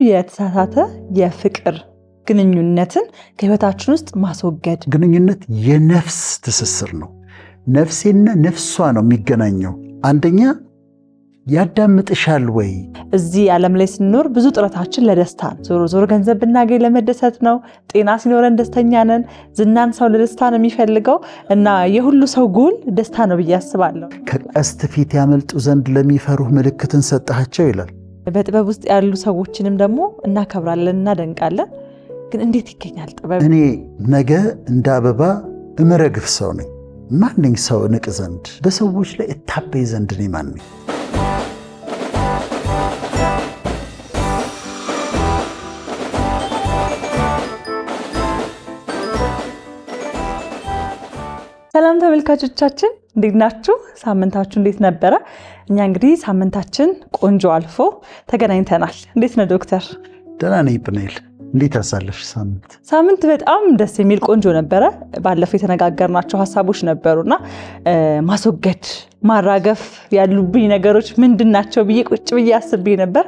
የተሳሳተ የፍቅር ግንኙነትን ከህይወታችን ውስጥ ማስወገድ። ግንኙነት የነፍስ ትስስር ነው። ነፍሴና ነፍሷ ነው የሚገናኘው። አንደኛ ያዳምጥሻል ወይ? እዚህ ዓለም ላይ ስንኖር ብዙ ጥረታችን ለደስታ ነው። ዞሮ ዞሮ ገንዘብ ብናገኝ ለመደሰት ነው። ጤና ሲኖረን ደስተኛ ነን። ዝናን ሰው ለደስታ ነው የሚፈልገው እና የሁሉ ሰው ጎል ደስታ ነው ብዬ አስባለሁ። ከቀስት ፊት ያመልጡ ዘንድ ለሚፈሩህ ምልክትን ሰጣቸው ይላል። በጥበብ ውስጥ ያሉ ሰዎችንም ደግሞ እናከብራለን፣ እናደንቃለን። ግን እንዴት ይገኛል ጥበብ? እኔ ነገ እንደ አበባ እመረግፍ ሰው ነኝ። ማንኝ ሰው ንቅ ዘንድ በሰዎች ላይ እታበይ ዘንድ እኔ ማን ነኝ? ሰላም ተመልካቾቻችን እንዴት ናችሁ? ሳምንታችሁ እንዴት ነበረ? እኛ እንግዲህ ሳምንታችን ቆንጆ አልፎ ተገናኝተናል። እንዴት ነው ዶክተር? ደህና ነኝ ጵንኤል። እንዴት አሳለፍሽ ሳምንት? ሳምንት በጣም ደስ የሚል ቆንጆ ነበረ። ባለፈው የተነጋገርናቸው ሀሳቦች ነበሩና ማስወገድ ማራገፍ ያሉብኝ ነገሮች ምንድን ናቸው ብዬ ቁጭ ብዬ አስቤ ነበር።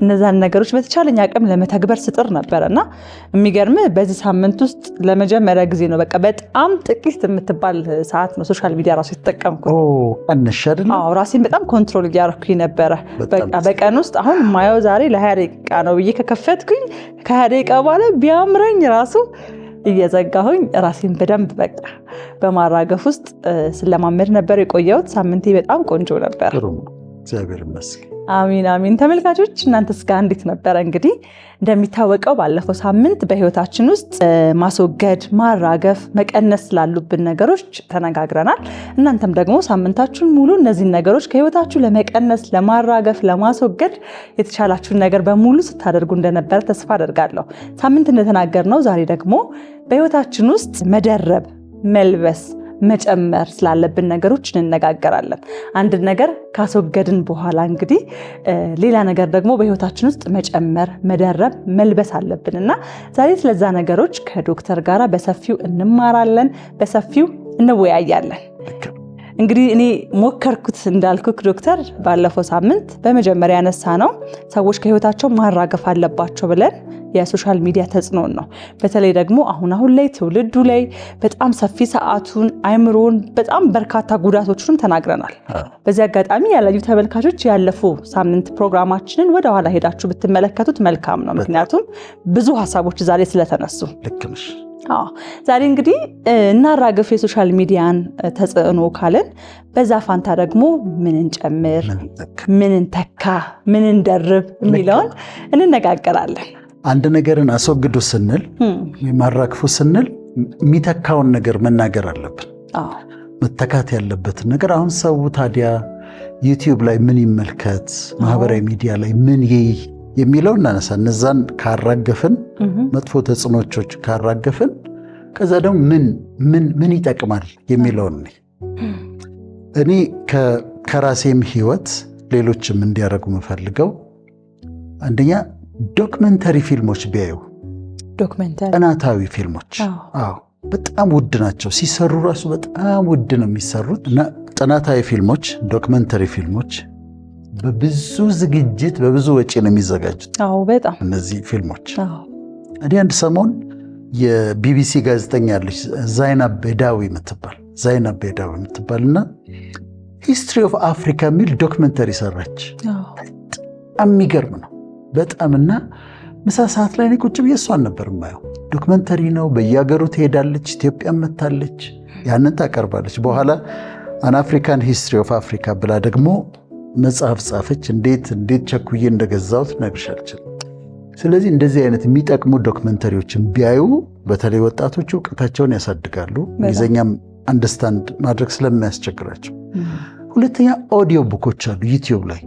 እነዛን ነገሮች በተቻለኝ አቅም ለመተግበር ስጥር ነበርና የሚገርም በዚህ ሳምንት ውስጥ ለመጀመሪያ ጊዜ ነው በቃ በጣም ጥቂት የምትባል ሰዓት ነው ሶሻል ሚዲያ ራሱ የተጠቀምኩት። ቀንሽ አይደል? አዎ ራሴን በጣም ኮንትሮል እያደረኩኝ ነበረ። በቃ በቀን ውስጥ አሁን የማየው ዛሬ ለ20 ደቂቃ ነው ብዬ ከከፈትኩኝ ከ20 ደቂቃ በኋላ ቢያምረኝ ራሱ እየዘጋሁኝ ራሴን በደንብ በቃ በማራገፍ ውስጥ ስለማመድ ነበር የቆየሁት። ሳምንቴ በጣም ቆንጆ ነበር። እግዚአብሔር ይመስገን። አሚን አሚን። ተመልካቾች እናንተስ ጋር እንዴት ነበረ? እንግዲህ እንደሚታወቀው ባለፈው ሳምንት በህይወታችን ውስጥ ማስወገድ፣ ማራገፍ፣ መቀነስ ስላሉብን ነገሮች ተነጋግረናል። እናንተም ደግሞ ሳምንታችሁን ሙሉ እነዚህን ነገሮች ከህይወታችሁ ለመቀነስ፣ ለማራገፍ፣ ለማስወገድ የተቻላችሁን ነገር በሙሉ ስታደርጉ እንደነበረ ተስፋ አደርጋለሁ። ሳምንት እንደተናገርነው ዛሬ ደግሞ በህይወታችን ውስጥ መደረብ፣ መልበስ መጨመር ስላለብን ነገሮች እንነጋገራለን። አንድ ነገር ካስወገድን በኋላ እንግዲህ ሌላ ነገር ደግሞ በህይወታችን ውስጥ መጨመር፣ መደረብ፣ መልበስ አለብንና ዛሬ ስለዛ ነገሮች ከዶክተር ጋር በሰፊው እንማራለን፣ በሰፊው እንወያያለን። እንግዲህ እኔ ሞከርኩት እንዳልኩክ ዶክተር ባለፈው ሳምንት በመጀመሪያ ያነሳ ነው ሰዎች ከህይወታቸው ማራገፍ አለባቸው ብለን የሶሻል ሚዲያ ተጽዕኖን ነው። በተለይ ደግሞ አሁን ላይ ትውልዱ ላይ በጣም ሰፊ ሰዓቱን አይምሮን በጣም በርካታ ጉዳቶችንም ተናግረናል። በዚህ አጋጣሚ ያላዩ ተመልካቾች ያለፉ ሳምንት ፕሮግራማችንን ወደ ኋላ ሄዳችሁ ብትመለከቱት መልካም ነው። ምክንያቱም ብዙ ሀሳቦች ዛሬ ስለተነሱ። ልክ ነሽ። ዛሬ እንግዲህ እናራግፍ የሶሻል ሚዲያን ተጽዕኖ ካለን በዛ ፋንታ ደግሞ ምን እንጨምር፣ ምን እንተካ፣ ምን እንደርብ የሚለውን እንነጋገራለን። አንድ ነገርን አስወግዱ ስንል ማራግፉ ስንል የሚተካውን ነገር መናገር አለብን። መተካት ያለበትን ነገር። አሁን ሰው ታዲያ ዩቲዩብ ላይ ምን ይመልከት፣ ማህበራዊ ሚዲያ ላይ ምን ይይ የሚለው እናነሳ። እነዛን ካራገፍን መጥፎ ተጽዕኖች ካራገፍን ከዛ ደግሞ ምን ይጠቅማል የሚለውን እኔ ከራሴም ህይወት ሌሎችም እንዲያደርጉ የምፈልገው አንደኛ ዶክመንተሪ ፊልሞች ቢያዩ። ጥናታዊ ፊልሞች በጣም ውድ ናቸው ሲሰሩ፣ ራሱ በጣም ውድ ነው የሚሰሩት እና ጥናታዊ ፊልሞች፣ ዶክመንተሪ ፊልሞች በብዙ ዝግጅት በብዙ ወጪ ነው የሚዘጋጁት። በጣም እነዚህ ፊልሞች እኔ አንድ ሰሞን የቢቢሲ ጋዜጠኛ ያለች ዛይናብ ቤዳዊ የምትባልና ሂስትሪ ኦፍ አፍሪካ የሚል ዶክመንተሪ ሰራች። በጣም የሚገርም ነው በጣም። እና ምሳ ሰዓት ላይ ቁጭ ብዬ እሷን ነበር የማየው። ዶክመንተሪ ነው፣ በየሀገሩ ትሄዳለች፣ ኢትዮጵያ መታለች፣ ያንን ታቀርባለች። በኋላ አን አፍሪካን ሂስትሪ ኦፍ አፍሪካ ብላ ደግሞ መጽሐፍ ጻፈች። እንዴት ቸኩዬ እንደገዛሁት ነግርሽ አልችልም። ስለዚህ እንደዚህ አይነት የሚጠቅሙ ዶክመንተሪዎችን ቢያዩ በተለይ ወጣቶች እውቀታቸውን ያሳድጋሉ፣ እንግሊዝኛም አንደርስታንድ ማድረግ ስለሚያስቸግራቸው። ሁለተኛ ኦዲዮ ቡኮች አሉ ዩቲዩብ ላይ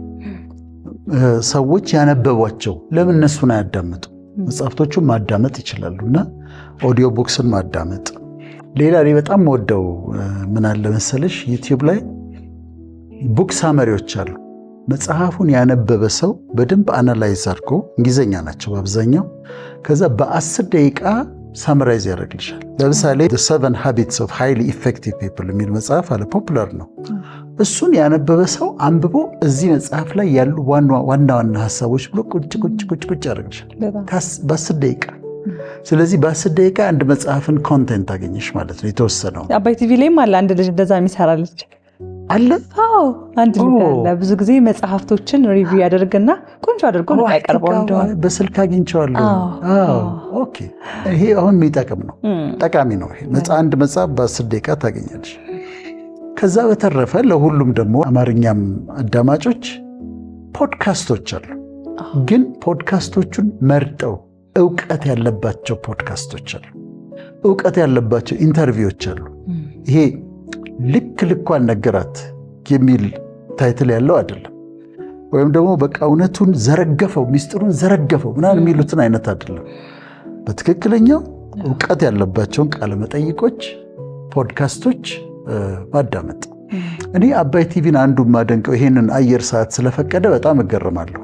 ሰዎች ያነበቧቸው፣ ለምን እነሱን አያዳምጡ? መጽሐፍቶቹን ማዳመጥ ይችላሉና ኦዲዮ ቡክስን ማዳመጥ። ሌላ በጣም ወደው ምን አለ መሰለሽ ዩቲዩብ ላይ ቡክ ሳመሪዎች አሉ። መጽሐፉን ያነበበ ሰው በደንብ አናላይዝ አድርጎ፣ እንግሊዝኛ ናቸው በአብዛኛው፣ ከዛ በ10 ደቂቃ ሳምራይዝ ያደርግልሻል። ለምሳሌ The 7 Habits of Highly Effective People የሚል መጽሐፍ አለ፣ ፖፑላር ነው። እሱን ያነበበ ሰው አንብቦ እዚህ መጽሐፍ ላይ ያሉ ዋና ዋና ሐሳቦች ብሎ ቁጭ ያደርግልሻል በ10 ደቂቃ። ስለዚህ በ10 ደቂቃ አንድ መጽሐፍን ኮንቴንት አገኘሽ ማለት ነው። የተወሰነው አባይ ቲቪ ላይም አለ አንድ ልጅ እንደዛ የሚሰራ ልጅ አለ። አዎ አንድ ልጅ አለ። ብዙ ጊዜ መጽሐፍቶችን ሪቪው ያደርግና ቆንጆ አድርጎ ነው ያቀርበው። እንደው በስልክ አግኝቼዋለሁ። ኦኬ ይሄ አሁን የሚጠቅም ነው፣ ጠቃሚ ነው። ይሄ አንድ መጽሐፍ በ10 ደቂቃ ታገኛለሽ። ከዛ በተረፈ ለሁሉም ደግሞ አማርኛም አዳማጮች ፖድካስቶች አሉ። ግን ፖድካስቶቹን መርጠው ዕውቀት ያለባቸው ፖድካስቶች አሉ። ዕውቀት ያለባቸው ኢንተርቪዎች አሉ። ይሄ ልኳን ነገራት የሚል ታይትል ያለው አይደለም። ወይም ደግሞ በቃ እውነቱን ዘረገፈው ሚስጥሩን ዘረገፈው ምናምን የሚሉትን አይነት አይደለም። በትክክለኛው ዕውቀት ያለባቸውን ቃለ መጠይቆች፣ ፖድካስቶች ማዳመጥ። እኔ አባይ ቲቪን አንዱ ማደንቀው ይሄንን አየር ሰዓት ስለፈቀደ በጣም እገረማለሁ።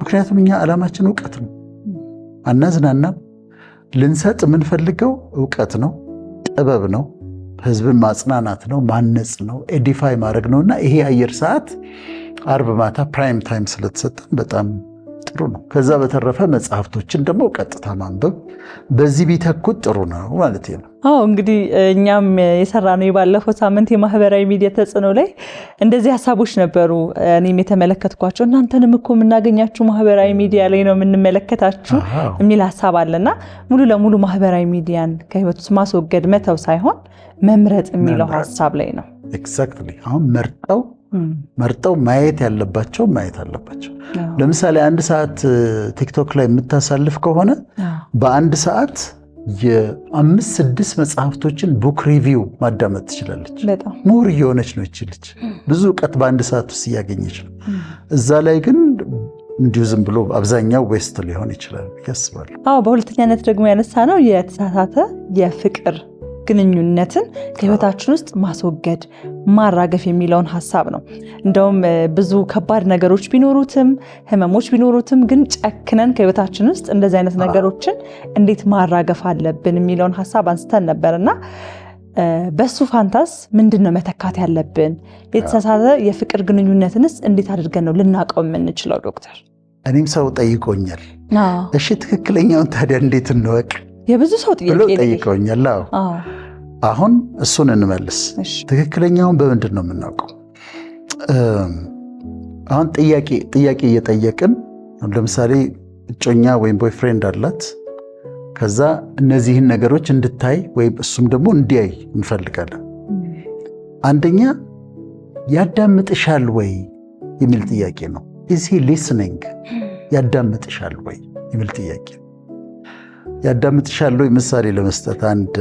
ምክንያቱም እኛ ዓላማችን ዕውቀት ነው። አናዝናናም። ልንሰጥ የምንፈልገው ዕውቀት ነው፣ ጥበብ ነው፣ ህዝብን ማጽናናት ነው፣ ማነጽ ነው፣ ኤዲፋይ ማድረግ ነውና ይሄ አየር ሰዓት አርብ ማታ ፕራይም ታይም ስለተሰጠን በጣም ጥሩ ነው። ከዛ በተረፈ መጽሐፍቶችን ደግሞ ቀጥታ ማንበብ በዚህ ቢተኩት ጥሩ ነው ማለት ነው። እንግዲህ እኛም የሰራነው የባለፈው ሳምንት የማህበራዊ ሚዲያ ተጽዕኖ ላይ እንደዚህ ሀሳቦች ነበሩ። እኔም የተመለከትኳቸው እናንተንም እኮ የምናገኛችሁ ማህበራዊ ሚዲያ ላይ ነው የምንመለከታችሁ የሚል ሀሳብ አለና ሙሉ ለሙሉ ማህበራዊ ሚዲያን ከህይወት ውስጥ ማስወገድ መተው ሳይሆን መምረጥ የሚለው ሀሳብ ላይ ነው። ኤግዛክትሊ። አሁን መርጠው ማየት ያለባቸው ማየት አለባቸው። ለምሳሌ 1 ሰዓት ቲክቶክ ላይ የምታሳልፍ ከሆነ በ1 ሰዓት የ5-6 መጽሐፍቶችን ቡክ ሪቪው ማዳመጥ ትችላለች። ምሁር እየሆነች ነው ይች ልጅ። ብዙ ዕውቀት በ1 ሰዓት ውስጥ እያገኘች ነው። እዛ ላይ ግን እንዲሁ ዝም ብሎ አብዛኛው ዌስት ሊሆን ይችላል ያስባሉ። በሁለተኛነት ደግሞ ያነሳ ነው የተሳሳተ የፍቅር ግንኙነትን ከህይወታችን ውስጥ ማስወገድ ማራገፍ የሚለውን ሀሳብ ነው። እንደውም ብዙ ከባድ ነገሮች ቢኖሩትም ህመሞች ቢኖሩትም ግን ጨክነን ከህይወታችን ውስጥ እንደዚህ አይነት ነገሮችን እንዴት ማራገፍ አለብን የሚለውን ሀሳብ አንስተን ነበርና በሱ ፋንታስ ምንድነው መተካት ያለብን? የተሳሳተ የፍቅር ግንኙነትንስ እንዴት አድርገን ነው ልናቀው የምንችለው? ዶክተር እኔም ሰው ጠይቆኛል። እሺ ትክክለኛውን ታዲያ እንዴት እንወቅ? የብዙ ሰው ጥያቄ ጠይቆኛል። አሁን እሱን እንመልስ። ትክክለኛውን በምንድን ነው የምናውቀው? አሁን ጥያቄ እየጠየቅን ለምሳሌ እጮኛ ወይም ቦይፍሬንድ አላት። ከዛ እነዚህን ነገሮች እንድታይ ወይም እሱም ደግሞ እንዲያይ እንፈልጋለን። አንደኛ ያዳምጥሻል ወይ የሚል ጥያቄ ነው። ኢዝ ሂ ሊስኒንግ? ያዳምጥሻል ወይ የሚል ጥያቄ። ያዳምጥሻል ወይ ምሳሌ ለመስጠት አንድ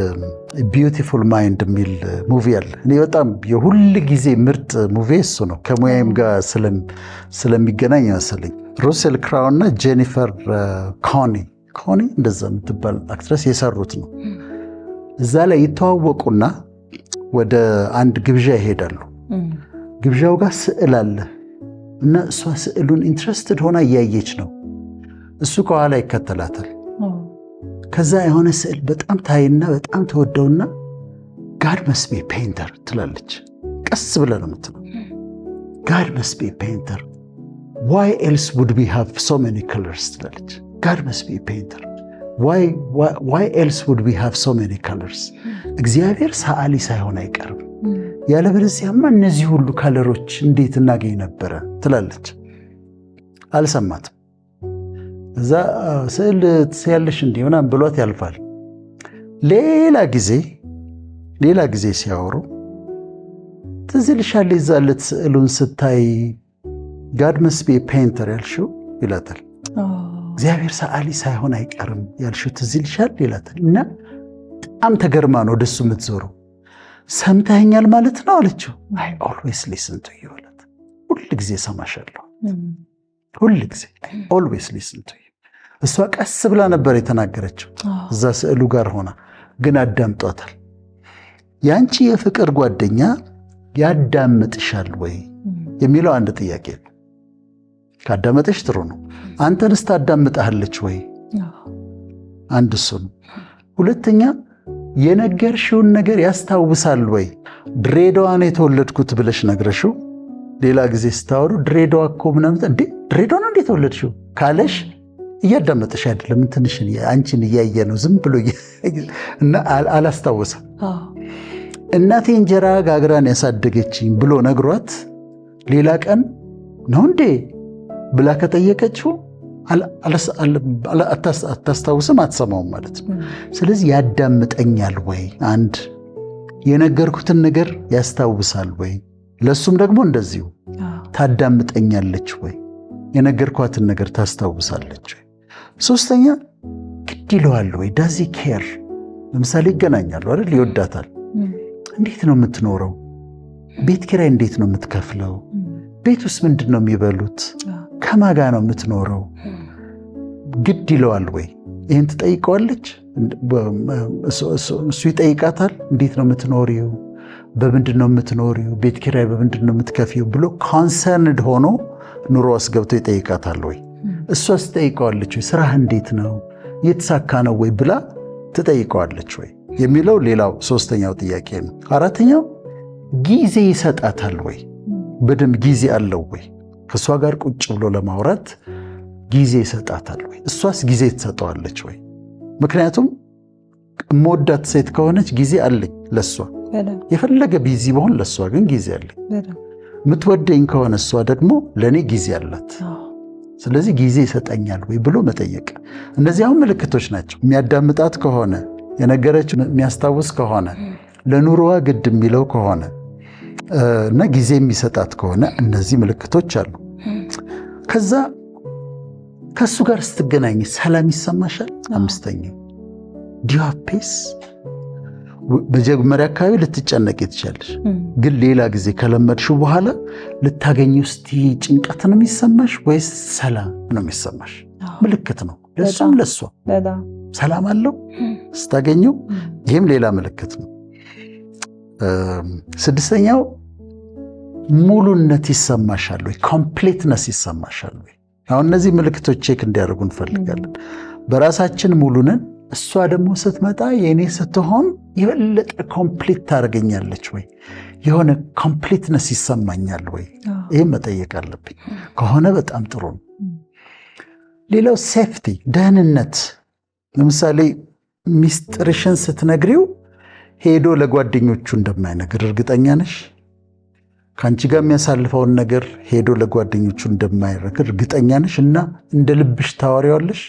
ቢዩቲፉል ማይንድ የሚል ሙቪ አለ። እኔ በጣም የሁል ጊዜ ምርጥ ሙቪ እሱ ነው። ከሙያዬም ጋር ስለሚገናኝ መሰለኝ። ሩሴል ክራው እና ጄኒፈር ኮኒ እንደዛ የምትባል አክትረስ የሰሩት ነው። እዛ ላይ ይተዋወቁና ወደ አንድ ግብዣ ይሄዳሉ። ግብዣው ጋር ስዕል አለ እና እሷ ስዕሉን ኢንትረስትድ ሆና እያየች ነው። እሱ ከኋላ ይከተላታል። ከዛ የሆነ ስዕል በጣም ታይና በጣም ተወደውና ጋድ መስት ቢ ፔይንተር ትላለች። ቀስ ብለ ነው የምትለው። ጋድ መስት ቢ ፔይንተር ዋይ ኤልስ ውድ ዊ ሃቭ ሶ ሜኒ ከለርስ ትላለች። ጋድ መስት ቢ ፔይንተር ዋይ ኤልስ ውድ ዊ ሃቭ ሶ ሜኒ ከለርስ። እግዚአብሔር ሰዓሊ ሳይሆን አይቀርም፣ ያለበለዚያማ እነዚህ ሁሉ ከለሮች እንዴት እናገኝ ነበረ ትላለች። አልሰማትም። እዛ ስዕል ትስያለሽ እንዴ ምናምን ብሏት ያልፋል። ሌላ ጊዜ ሲያወሩ ትዝ ይልሻል የዛ ዕለት ስዕሉን ስታይ ጋድ መስት ቢ ፔይንተር ያልሽው ይላታል። እግዚአብሔር ሰዓሊ ሳይሆን አይቀርም ያልሽው ትዝ ይልሻል ይላታል። እና በጣም ተገርማ ነው ወደሱ የምትዞረው። ሰምተኸኛል ማለት ነው አለችው። አይ ኦልዌይስ ሊስን ቱ ዩ አላት። ሁል ጊዜ ሰማሻለሁ፣ ሁል ጊዜ ኦልዌይስ ሊስን ቱ ዩ። እሷ ቀስ ብላ ነበር የተናገረችው እዛ ስዕሉ ጋር ሆና፣ ግን አዳምጧታል። ያንቺ የፍቅር ጓደኛ ያዳምጥሻል ወይ የሚለው አንድ ጥያቄ ነው። ካዳመጠሽ ጥሩ ነው። አንተንስ ታዳምጣለች ወይ? አንድ እሱ ነው። ሁለተኛ የነገርሽውን ነገር ያስታውሳል ወይ? ድሬዳዋ ነው የተወለድኩት ብለሽ ነግረሽው ሌላ ጊዜ ስታወሩ ድሬዳዋ እኮ ምናምን እንዴ ድሬዳዋ ነው እንዴት ተወለድሽው ካለሽ እያዳመጠሽ አይደለም እንትንሽን አንቺን እያየ ነው ዝም ብሎ እና አላስታወሰም። እናቴ እንጀራ ጋግራን ያሳደገችኝ ብሎ ነግሯት ሌላ ቀን ነው እንዴ ብላ ከጠየቀችው አታስታውስም፣ አትሰማውም ማለት ነው። ስለዚህ ያዳምጠኛል ወይ? አንድ የነገርኩትን ነገር ያስታውሳል ወይ? ለሱም ደግሞ እንደዚሁ ታዳምጠኛለች ወይ? የነገርኳትን ነገር ታስታውሳለች ወይ? ሶስተኛ ግድ ይለዋል ወይ? ዳዚ ኬር። ለምሳሌ ይገናኛሉ አይደል? ይወዳታል። እንዴት ነው የምትኖረው? ቤት ኪራይ እንዴት ነው የምትከፍለው? ቤት ውስጥ ምንድን ነው የሚበሉት? ከማጋ ነው የምትኖረው? ግድ ይለዋል ወይ? ይህን ትጠይቀዋለች። እሱ ይጠይቃታል። እንዴት ነው የምትኖሪው? በምንድን ነው የምትኖሪው? ቤት ኪራይ በምንድን ነው የምትከፊው? ብሎ ኮንሰርንድ ሆኖ ኑሮ ውስጥ ገብቶ ይጠይቃታል ወይ? እሷስ ትጠይቀዋለች ወይ? ስራህ እንዴት ነው? የተሳካ ነው ወይ ብላ ትጠይቀዋለች ወይ የሚለው ሌላው ሶስተኛው ጥያቄ ነው። አራተኛው ጊዜ ይሰጣታል ወይ? በደንብ ጊዜ አለው ወይ? ከእሷ ጋር ቁጭ ብሎ ለማውራት ጊዜ ይሰጣታል ወይ? እሷስ ጊዜ ትሰጠዋለች ወይ? ምክንያቱም የምወዳት ሴት ከሆነች ጊዜ አለኝ ለእሷ፣ የፈለገ ቢዚ በሆን ለእሷ ግን ጊዜ አለኝ። የምትወደኝ ከሆነ እሷ ደግሞ ለእኔ ጊዜ አላት። ስለዚህ ጊዜ ይሰጠኛል ወይ ብሎ መጠየቅ። እነዚህ አሁን ምልክቶች ናቸው። የሚያዳምጣት ከሆነ የነገረችው የሚያስታውስ ከሆነ ለኑሮዋ ግድ የሚለው ከሆነ እና ጊዜ የሚሰጣት ከሆነ እነዚህ ምልክቶች አሉ። ከዛ ከእሱ ጋር ስትገናኝ ሰላም ይሰማሻል? አምስተኛው ዲያፔስ። መጀመሪያ አካባቢ ልትጨነቅ ትችላለሽ፣ ግን ሌላ ጊዜ ከለመድሽው በኋላ ልታገኙ እስቲ ጭንቀት ነው የሚሰማሽ ወይስ ሰላም ነው የሚሰማሽ? ምልክት ነው ለእሱም ለእሷ ሰላም አለው ስታገኘው፣ ይህም ሌላ ምልክት ነው። ስድስተኛው ሙሉነት ይሰማሻል ወይ? ኮምፕሌትነስ ይሰማሻል ወይ? አሁን እነዚህ ምልክቶች ቼክ እንዲያደርጉ እንፈልጋለን። በራሳችን ሙሉ ነን። እሷ ደግሞ ስትመጣ የእኔ ስትሆን የበለጠ ኮምፕሊት ታደርገኛለች ወይ? የሆነ ኮምፕሊትነስ ይሰማኛል ወይ? ይህም መጠየቅ አለብኝ። ከሆነ በጣም ጥሩ ነው። ሌላው ሴፍቲ፣ ደህንነት። ለምሳሌ ሚስጥርሽን ስትነግሪው ሄዶ ለጓደኞቹ እንደማይነግር እርግጠኛ ነሽ? ከአንቺ ጋር የሚያሳልፈውን ነገር ሄዶ ለጓደኞቹ እንደማይነግር እርግጠኛ ነሽ? እና እንደ ልብሽ ታወሪዋለሽ?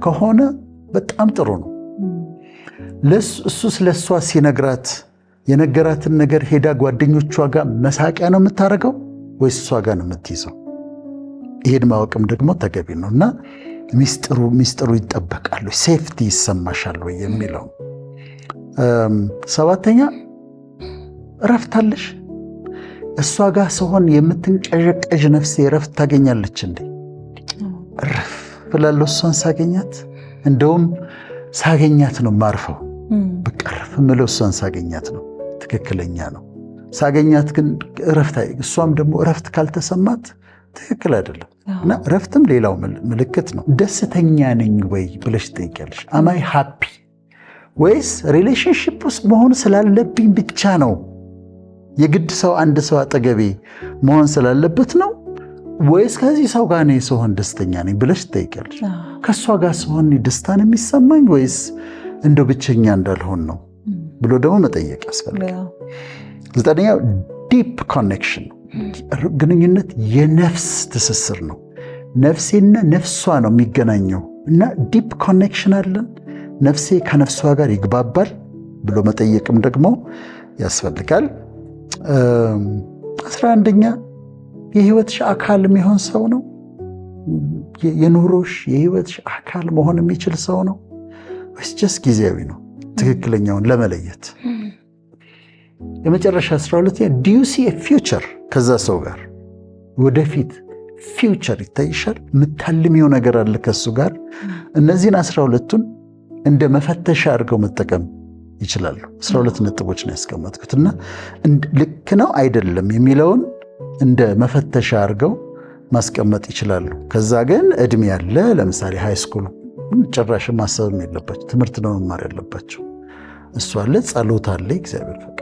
ከሆነ በጣም ጥሩ ነው። እሱ ስለ እሷ ሲነግራት የነገራትን ነገር ሄዳ ጓደኞቿ ጋር መሳቂያ ነው የምታደርገው ወይስ እሷ ጋር ነው የምትይዘው? ይሄን ማወቅም ደግሞ ተገቢ ነው። እና ሚስጥሩ ይጠበቃል ወይ? ሴፍቲ ይሰማሻል ወይ የሚለው። ሰባተኛ እረፍት አለሽ? እሷ ጋር ስሆን የምትንቀዠቀዥ ነፍሴ እረፍት ታገኛለች እንዴ? እረፍ ብላለሁ እሷን ሳገኛት። እንደውም ሳገኛት ነው ማርፈው። በቃ እረፍ ምለው እሷን ሳገኛት ነው። ትክክለኛ ነው። ሳገኛት ግን እረፍት፣ እሷም ደግሞ እረፍት ካልተሰማት ትክክል አይደለም። እና እረፍትም ሌላው ምልክት ነው። ደስተኛ ነኝ ወይ ብለሽ ትጠይቂያለሽ። አማይ ሃፒ ወይስ ሪሌሽንሽፕ ውስጥ መሆን ስላለብኝ ብቻ ነው? የግድ ሰው አንድ ሰው አጠገቤ መሆን ስላለበት ነው ወይስ ከዚህ ሰው ጋር ነው ስሆን ደስተኛ ነኝ ብለሽ ትጠይቂያለሽ። ከእሷ ጋር ስሆን ደስታን የሚሰማኝ ወይስ እንደው ብቸኛ እንዳልሆን ነው ብሎ ደግሞ መጠየቅ ያስፈልጋል። ዘጠነኛው ዲፕ ኮኔክሽን ነው። ግንኙነት የነፍስ ትስስር ነው። ነፍሴና ነፍሷ ነው የሚገናኘው እና ዲፕ ኮኔክሽን አለን። ነፍሴ ከነፍሷ ጋር ይግባባል ብሎ መጠየቅም ደግሞ ያስፈልጋል። 11ኛ የህይወትሽ አካል የሚሆን ሰው ነው። የኑሮሽ የህይወትሽ አካል መሆን የሚችል ሰው ነው ወይስ ጀስት ጊዜያዊ ነው? ትክክለኛውን ለመለየት የመጨረሻ 12ኛ do you see a future ከዛ ሰው ጋር ወደፊት ፊውቸር ይታይሻል? የምታልሚው ነገር አለ ከሱ ጋር? እነዚህን 12ቱን እንደ መፈተሻ አድርገው መጠቀም ይችላሉ። 12 ነጥቦች ነው ያስቀመጥኩትና ልክ ነው አይደለም የሚለውን እንደ መፈተሻ አድርገው ማስቀመጥ ይችላሉ። ከዛ ግን እድሜ ያለ ለምሳሌ ሃይ ስኩል ጭራሽ ማሰብም የለባቸው፣ ትምህርት ነው መማር ያለባቸው። እሱ አለ፣ ጸሎት አለ፣ እግዚአብሔር ፈቃድ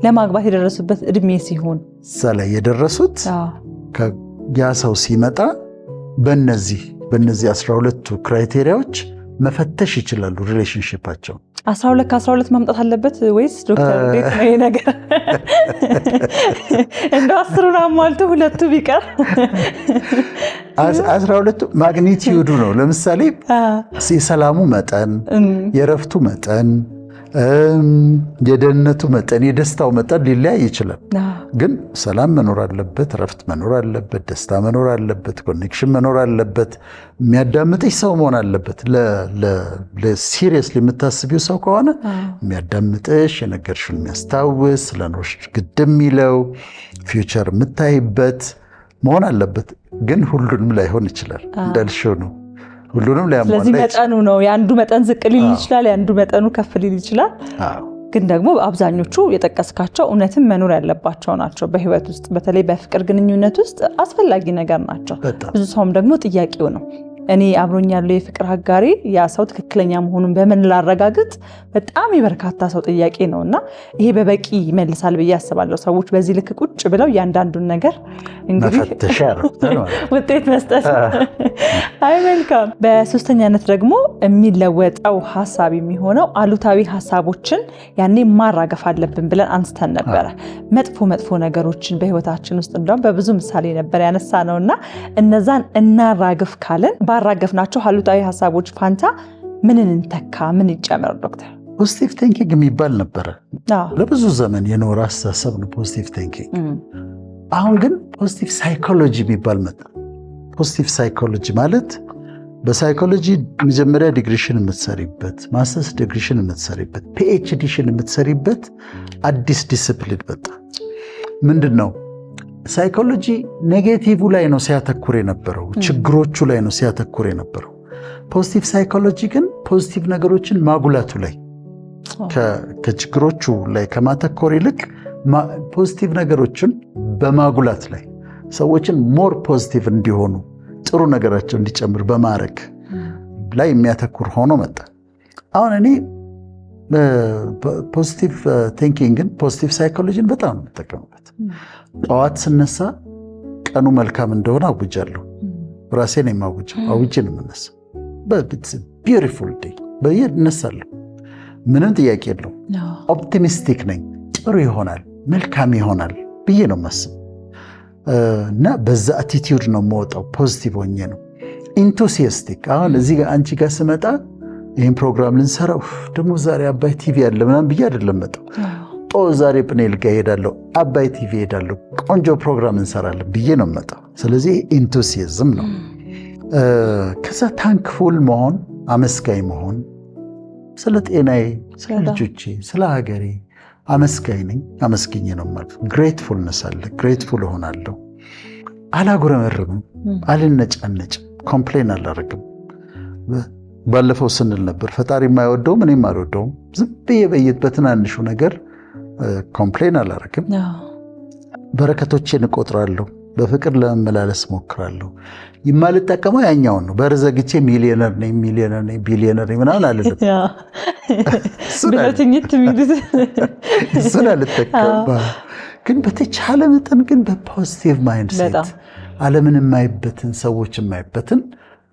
ለማግባት የደረሱበት እድሜ ሲሆን እዛ ላይ የደረሱት ያ ሰው ሲመጣ በእነዚህ 12ቱ ክራይቴሪያዎች መፈተሽ ይችላሉ ሪሌሽንሺፓቸው። 12 ከ12 ማምጣት አለበት ወይስ ዶክተር እንዴት ነው ይሄ ነገር? እንደው 10ን አሟልቶ 2ቱ ቢቀር 12ቱ ማግኒቲዩዱ ነው። ለምሳሌ የሰላሙ መጠን፣ የረፍቱ መጠን፣ የደህንነቱ መጠን፣ የደስታው መጠን ሊለያይ ይችላል። ግን ሰላም መኖር አለበት፣ ረፍት መኖር አለበት፣ ደስታ መኖር አለበት፣ ኮኔክሽን መኖር አለበት፣ የሚያዳምጥሽ ሰው መሆን አለበት። ለሲሪየስሊ የምታስቢው ሰው ከሆነ የሚያዳምጥሽ፣ የነገርሽውን የሚያስታውስ፣ ስለኖርሽ ግድ የሚለው ፊውቸር የምታይበት መሆን አለበት። ግን ሁሉንም ላይሆን ይችላል እንዳልሽው ነው። ሁሉንም ሊያሟላ። ስለዚህ መጠኑ ነው። የአንዱ መጠን ዝቅ ሊል ይችላል፣ የአንዱ መጠኑ ከፍ ሊል ይችላል። ግን ደግሞ አብዛኞቹ የጠቀስካቸው እውነትም መኖር ያለባቸው ናቸው በህይወት ውስጥ፣ በተለይ በፍቅር ግንኙነት ውስጥ አስፈላጊ ነገር ናቸው። ብዙ ሰውም ደግሞ ጥያቄው ነው እኔ አብሮኝ ያለው የፍቅር አጋሪ ያ ሰው ትክክለኛ መሆኑን በምን ላረጋግጥ? በጣም የበርካታ ሰው ጥያቄ ነውና ይሄ በበቂ ይመልሳል ብዬ አስባለሁ። ሰዎች በዚህ ልክ ቁጭ ብለው ያንዳንዱን ነገር እንግዲህ ውጤት መስጠት። አይ መልካም። በሶስተኛነት ደግሞ የሚለወጠው ሀሳብ የሚሆነው አሉታዊ ሀሳቦችን ያኔ ማራገፍ አለብን ብለን አንስተን ነበረ። መጥፎ ነገሮችን በህይወታችን ውስጥ እንደውም በብዙ ምሳሌ ነበር ያነሳ ነውና እነዛን እናራግፍ ካለን ባራገፍናቸው አሉታዊ ሀሳቦች ፋንታ ምንን እንተካ? ምን ይጨመር ዶክተር? ፖዚቲቭ ቲንኪንግ የሚባል ነበረ። ለብዙ ዘመን የኖረ አስተሳሰብ ነው ፖዚቲቭ ቲንኪንግ። አሁን ግን ፖዚቲቭ ሳይኮሎጂ የሚባል መጣ። ፖዚቲቭ ሳይኮሎጂ ማለት በሳይኮሎጂ መጀመሪያ ዲግሪሽን የምትሰሪበት፣ ማስተርስ ዲግሪሽን የምትሰሪበት፣ ፒኤችዲሽን የምትሰሪበት አዲስ ዲስፕሊን መጣ። ምንድን ነው? ሳይኮሎጂ ኔጌቲቭ ላይ ነው ሲያተኩር የነበረው፣ ችግሮቹ ላይ ነው ሲያተኩር የነበረው። ፖዚቲቭ ሳይኮሎጂ ግን ፖዚቲቭ ነገሮችን ማጉላቱ ላይ፣ ከችግሮቹ ላይ ከማተኮር ይልቅ ፖዚቲቭ ነገሮችን በማጉላት ላይ፣ ሰዎችን ሞር ፖዚቲቭ እንዲሆኑ፣ ጥሩ ነገራቸው እንዲጨምር በማድረግ ላይ የሚያተኩር ሆኖ መጣ። አሁን እኔ ፖዚቲቭ ቲንኪንግን ፖዚቲቭ ሳይኮሎጂን በጣም የምጠቀምበት። ጠዋት ስነሳ ቀኑ መልካም እንደሆነ አውጃለሁ። ራሴን የማውጀው አውጄ ነው የምነሳው። ቢዩቲፉል ዴይ በየ እነሳለሁ። ምንም ጥያቄ የለው። ኦፕቲሚስቲክ ነኝ። ጥሩ ይሆናል፣ መልካም ይሆናል ብዬ ነው የማስበው እና በዛ አቲቲዩድ ነው የምወጣው። ፖዚቲቭ ሆኜ ነው። ኢንቱሲያስቲክ። አሁን እዚህ ጋር አንቺ ጋር ስመጣ ይህን ፕሮግራም ልንሰራው ደግሞ ዛሬ አባይ ቲቪ ያለ ምናምን ብዬ አይደለም መጣው። ዛሬ ፕኔል ጋር ሄዳለሁ፣ አባይ ቲቪ ሄዳለሁ፣ ቆንጆ ፕሮግራም እንሰራለን ብዬ ነው መጣው። ስለዚህ ኢንቱሲያዝም ነው። ከዛ ታንክፉል መሆን፣ አመስጋኝ መሆን፣ ስለ ጤናዬ፣ ስለ ልጆቼ፣ ስለ ሀገሬ አመስጋኝ ነኝ። አመስግኜ ነው ማለት። ግሬትፉልነስ አለ። ግሬትፉል እሆናለሁ። አላጉረመርምም፣ አልነጫነጭም፣ ኮምፕሌን አላደርግም። ባለፈው ስንል ነበር ፈጣሪ የማይወደውም እኔም አልወደውም። ዝም ብዬ በትናንሹ ነገር ኮምፕሌን አላደርግም። በረከቶቼን እቆጥራለሁ። በፍቅር ለመመላለስ ሞክራለሁ። የማልጠቀመው ያኛውን ነው። በርዘግቼ ሚሊዮነር ነኝ ቢሊዮነር ነኝ ምናምን አልልም። እሱን አልጠቀም። ግን በተቻለ መጠን ግን በፖዚቲቭ ማይንድሴት ዓለምን የማይበትን ሰዎች የማይበትን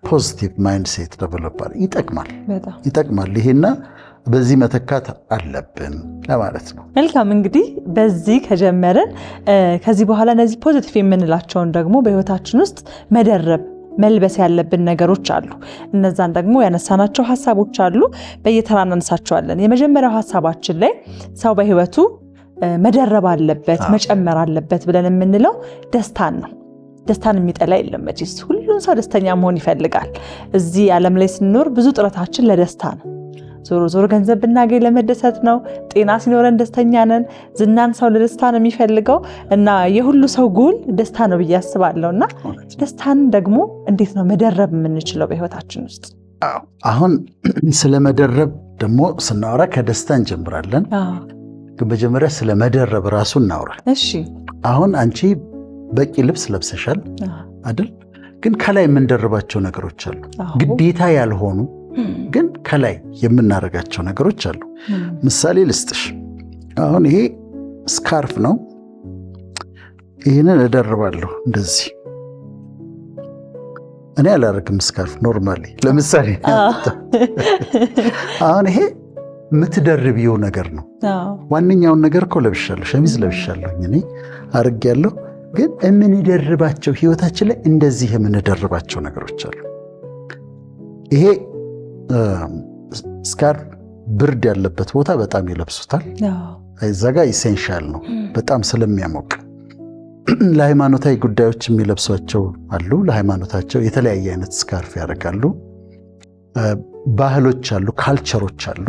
ፖዚቲቭ ማይንድሴት ደቨሎፕ ይጠቅማል። ይሄና በዚህ መተካት አለብን ለማለት ነው። መልካም። እንግዲህ በዚህ ከጀመርን ከዚህ በኋላ እነዚህ ፖዚቲቭ የምንላቸውን ደግሞ በህይወታችን ውስጥ መደረብ መልበስ ያለብን ነገሮች አሉ። እነዛን ደግሞ ያነሳናቸው ሀሳቦች አሉ። በየተራ እናነሳቸዋለን። የመጀመሪያው ሀሳባችን ላይ ሰው በህይወቱ መደረብ አለበት፣ መጨመር አለበት ብለን የምንለው ደስታን ነው። ደስታን የሚጠላ የለም መቼስ። ሁሉም ሰው ደስተኛ መሆን ይፈልጋል። እዚህ ዓለም ላይ ስንኖር ብዙ ጥረታችን ለደስታ ነው። ዞሮ ገንዘብ ብናገኝ ለመደሰት ነው። ጤና ሲኖረን ደስተኛ ነን። ዝናን ሰው ለደስታ ነው የሚፈልገው እና የሁሉ ሰው ጎል ደስታ ነው ብዬ አስባለሁ። እና ደስታን ደግሞ እንዴት ነው መደረብ የምንችለው በህይወታችን ውስጥ? አሁን ስለ መደረብ ደግሞ ስናወራ ከደስታ እንጀምራለን። ግን መጀመሪያ ስለ መደረብ ራሱ እናውራ። እሺ። አሁን አንቺ በቂ ልብስ ለብሰሻል አይደል? ግን ከላይ የምንደርባቸው ነገሮች አሉ፣ ግዴታ ያልሆኑ ግን ከላይ የምናደርጋቸው ነገሮች አሉ። ምሳሌ ልስጥሽ። አሁን ይሄ ስካርፍ ነው። ይህንን እደርባለሁ እንደዚህ። እኔ አላደርግም ስካርፍ ኖርማሊ። ለምሳሌ አሁን ይሄ የምትደርቢው ነገር ነው። ዋነኛውን ነገር እኮ ለብሻለሁ፣ ሸሚዝ ለብሻለሁ፣ እኔ አድርጌያለሁ። ግን የምንደርባቸው ህይወታችን ላይ እንደዚህ የምንደርባቸው ነገሮች አሉ። ይሄ ስካርፍ ብርድ ያለበት ቦታ በጣም ይለብሱታል። እዛ ጋ ኢሴንሻል ነው በጣም ስለሚያሞቅ። ለሃይማኖታዊ ጉዳዮች የሚለብሷቸው አሉ። ለሃይማኖታቸው የተለያየ አይነት ስካርፍ ያደርጋሉ። ባህሎች አሉ፣ ካልቸሮች አሉ።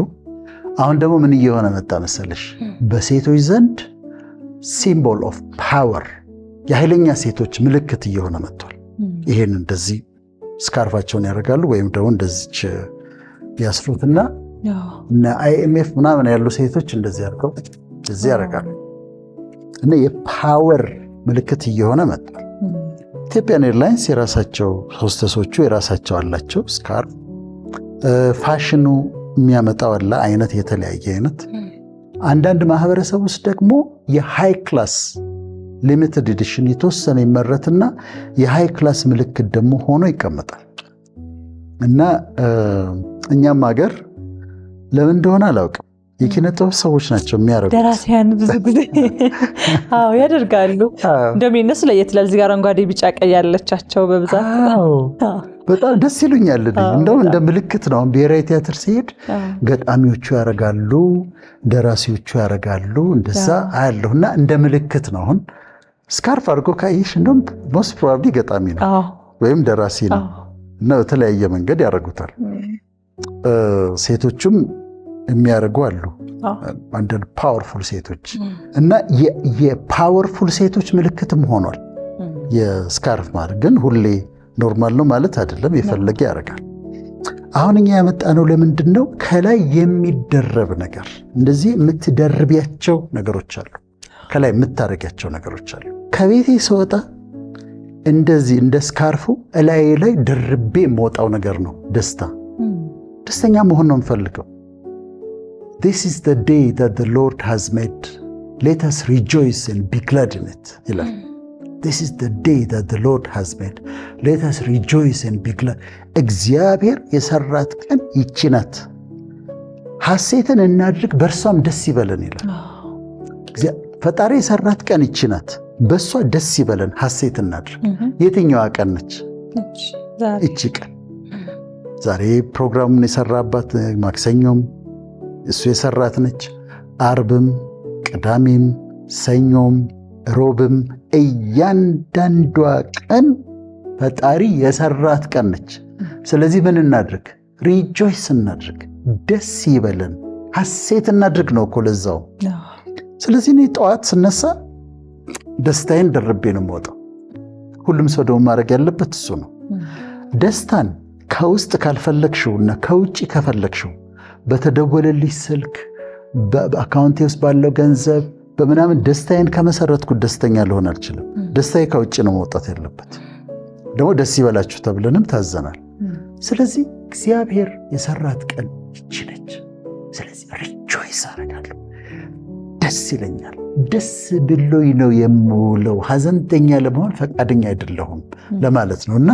አሁን ደግሞ ምን እየሆነ መጣ መሰለሽ? በሴቶች ዘንድ ሲምቦል ኦፍ ፓወር፣ የኃይለኛ ሴቶች ምልክት እየሆነ መጥቷል። ይሄን እንደዚህ ስካርፋቸውን ያደርጋሉ፣ ወይም ደግሞ እንደዚች ያስሩትና እና IMF ምናምን ያሉ ሴቶች እንደዚህ አድርገው እዚህ ያደርጋሉ እና የፓወር ምልክት እየሆነ መጥቷል። ኢትዮጵያን ኤርላይንስ የራሳቸው ሆስተሶቹ የራሳቸው አላቸው ስካርፍ። ፋሽኑ የሚያመጣው አለ አይነት የተለያየ አይነት። አንዳንድ ማህበረሰብ ውስጥ ደግሞ የሃይ ክላስ ሊሚትድ ኤዲሽን የተወሰነ ይመረትና የሃይ ክላስ ምልክት ደግሞ ሆኖ ይቀመጣል እና እኛም ሀገር ለምን እንደሆነ አላውቅም የኪነ ጥበብ ሰዎች ናቸው የሚያደርጉት። ደራሲያን ብዙ ጊዜ ያደርጋሉ። እንደውም የእነሱ ለየት ይላል። እዚህ ጋር አረንጓዴ፣ ቢጫ፣ ቀይ ያለቻቸው በብዛት በጣም ደስ ይሉኛል። እንደውም እንደ ምልክት ነው። ብሔራዊ ቲያትር ሲሄድ ገጣሚዎቹ ያደርጋሉ፣ ደራሲዎቹ ያደርጋሉ። እንደዛ አያለሁ እና እንደ ምልክት ነው። አሁን ስካርፍ አድርጎ ካየሽ እንደውም ሞስት ፕሮባብሊ ገጣሚ ነው ወይም ደራሲ ነው እና በተለያየ መንገድ ያደርጉታል። ሴቶቹም የሚያደርጉ አሉ፣ አንዳንድ ፓወርፉል ሴቶች እና የፓወርፉል ሴቶች ምልክትም ሆኗል የስካርፍ ማለት። ግን ሁሌ ኖርማል ነው ማለት አይደለም፣ የፈለገ ያደርጋል። አሁን እኛ ያመጣነው ለምንድን ነው? ከላይ የሚደረብ ነገር፣ እንደዚህ የምትደርቢያቸው ነገሮች አሉ፣ ከላይ የምታደርጊያቸው ነገሮች አሉ። ከቤቴ ስወጣ እንደዚህ እንደ ስካርፉ እላዬ ላይ ደርቤ የምወጣው ነገር ነው ደስተኛ መሆን ነው የምፈልገው። This is the day that the Lord has made. Let us rejoice and be glad in it ይላል። This is the day that the Lord has made. Let us rejoice and be glad. እግዚአብሔር የሰራት ቀን ይቺ ናት፣ ሐሴትን እናድርግ በእርሷም ደስ ይበለን ይላል። ፈጣሪ የሰራት ቀን ይቺ ናት፣ በእሷ ደስ ይበለን፣ ሐሴት እናድርግ። የትኛዋ ቀን ነች? ይቺ ቀን ዛሬ ፕሮግራሙን የሰራባት ማክሰኞም እሱ የሰራት ነች። አርብም፣ ቅዳሜም፣ ሰኞም፣ ሮብም እያንዳንዷ ቀን ፈጣሪ የሰራት ቀን ነች። ስለዚህ ምን እናድርግ? ሪጆይስ እናድርግ፣ ደስ ይበለን፣ ሐሴት እናድርግ ነው እኮ ለዛው። ስለዚህ እኔ ጠዋት ስነሳ ደስታዬን ደርቤ ነው የምወጣው። ሁሉም ሰው ደግሞ ማድረግ ያለበት እሱ ነው። ደስታን ከውስጥ ካልፈለግሽው እና ከውጭ ከፈለግሽው በተደወለልሽ ስልክ፣ በአካውንቴ ውስጥ ባለው ገንዘብ በምናምን ደስታዬን ከመሰረትኩት ደስተኛ ልሆን አልችልም። ደስታዬ ከውጭ ነው መውጣት ያለበት። ደግሞ ደስ ይበላችሁ ተብለንም ታዘናል። ስለዚህ እግዚአብሔር የሰራት ቀን ይቺ ነች። ስለዚህ ሪጆይስ አደርጋለሁ፣ ደስ ይለኛል። ደስ ብሎኝ ነው የምውለው። ሐዘንተኛ ለመሆን ፈቃደኛ አይደለሁም ለማለት ነው እና